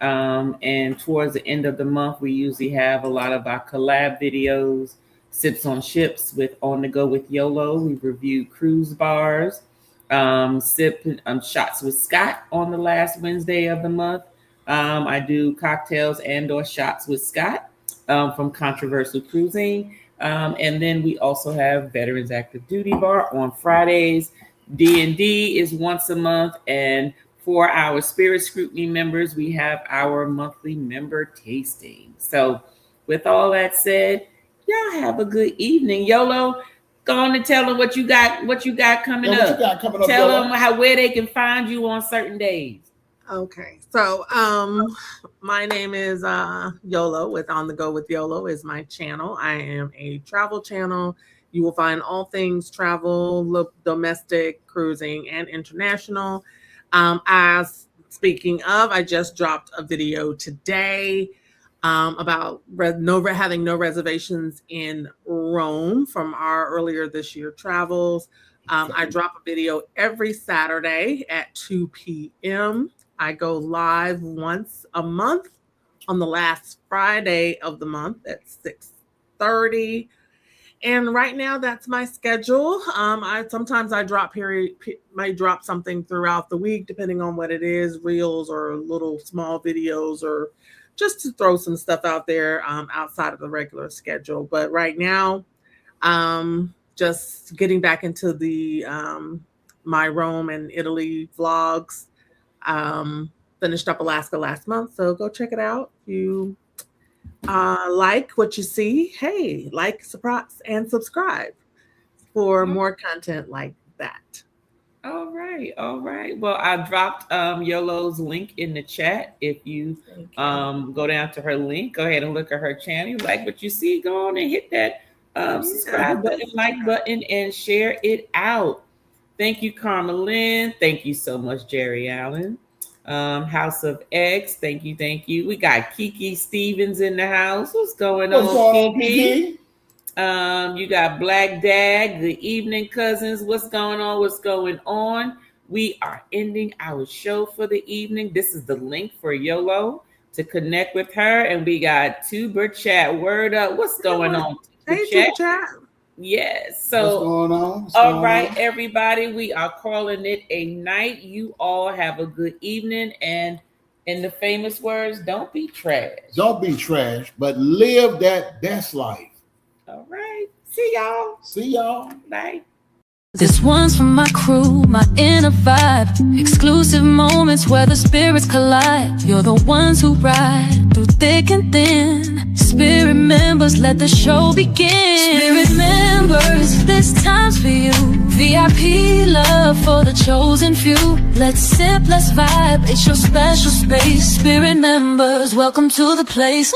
And towards the end of the month, we usually have a lot of our collab videos, Sips on Ships with On the Go with YOLO. We review cruise bars, shots with Scott on the last Wednesday of the month. I do cocktails and or shots with Scott from Controversial Cruising. And then we also have Veterans Active Duty Bar on Fridays. DnD is once a month. And for our Spirit Scrutiny members, we have our monthly member tasting. So with all that said, y'all have a good evening. YOLO, go on and tell them what you got coming up. Tell them where they can find you on certain days. Okay, so my name is YOLO with On the Go with YOLO is my channel. I am a travel channel. You will find all things travel, domestic, cruising, and international. As speaking of, I just dropped a video today about having no reservations in Rome from our earlier this year travels. I drop a video every Saturday at 2 p.m. I go live once a month on the last Friday of the month at 6:30. And right now that's my schedule. Sometimes I might drop something throughout the week, depending on what it is, reels or little small videos, or just to throw some stuff out there outside of the regular schedule. But right now, just getting back into the my Rome and Italy vlogs. Finished up Alaska last month, so go check it out. You like what you see, hey, like, surprise, and subscribe for more content like that. All right. Well, I dropped YOLO's link in the chat. If you go down to her link, go ahead and look at her channel. Like what you see, go on and hit that subscribe button, like button, and share it out. Thank you, Karma Lynn. Thank you so much, Jerry Allen. House of X, thank you. We got Kiki Stevens in the house. What's going on, Kiki? You got Black Dag, the Evening Cousins. What's going on? We are ending our show for the evening. This is the link for YOLO to connect with her. And we got Tuber Chat. Word up. What's going on? Hey, Tuber Chat. Yes. So, what's going on? All right, everybody, we are calling it a night. You all have a good evening. And in the famous words, don't be trash. Don't be trash, but live that best life. All right. See y'all. Bye. This one's for my crew, my inner vibe. Exclusive moments where the spirits collide. You're the ones who ride through thick and thin. Spirit members, let the show begin. Spirit members, this time's for you. VIP love for the chosen few. Let's sip, let's vibe, it's your special space. Spirit members, welcome to the place.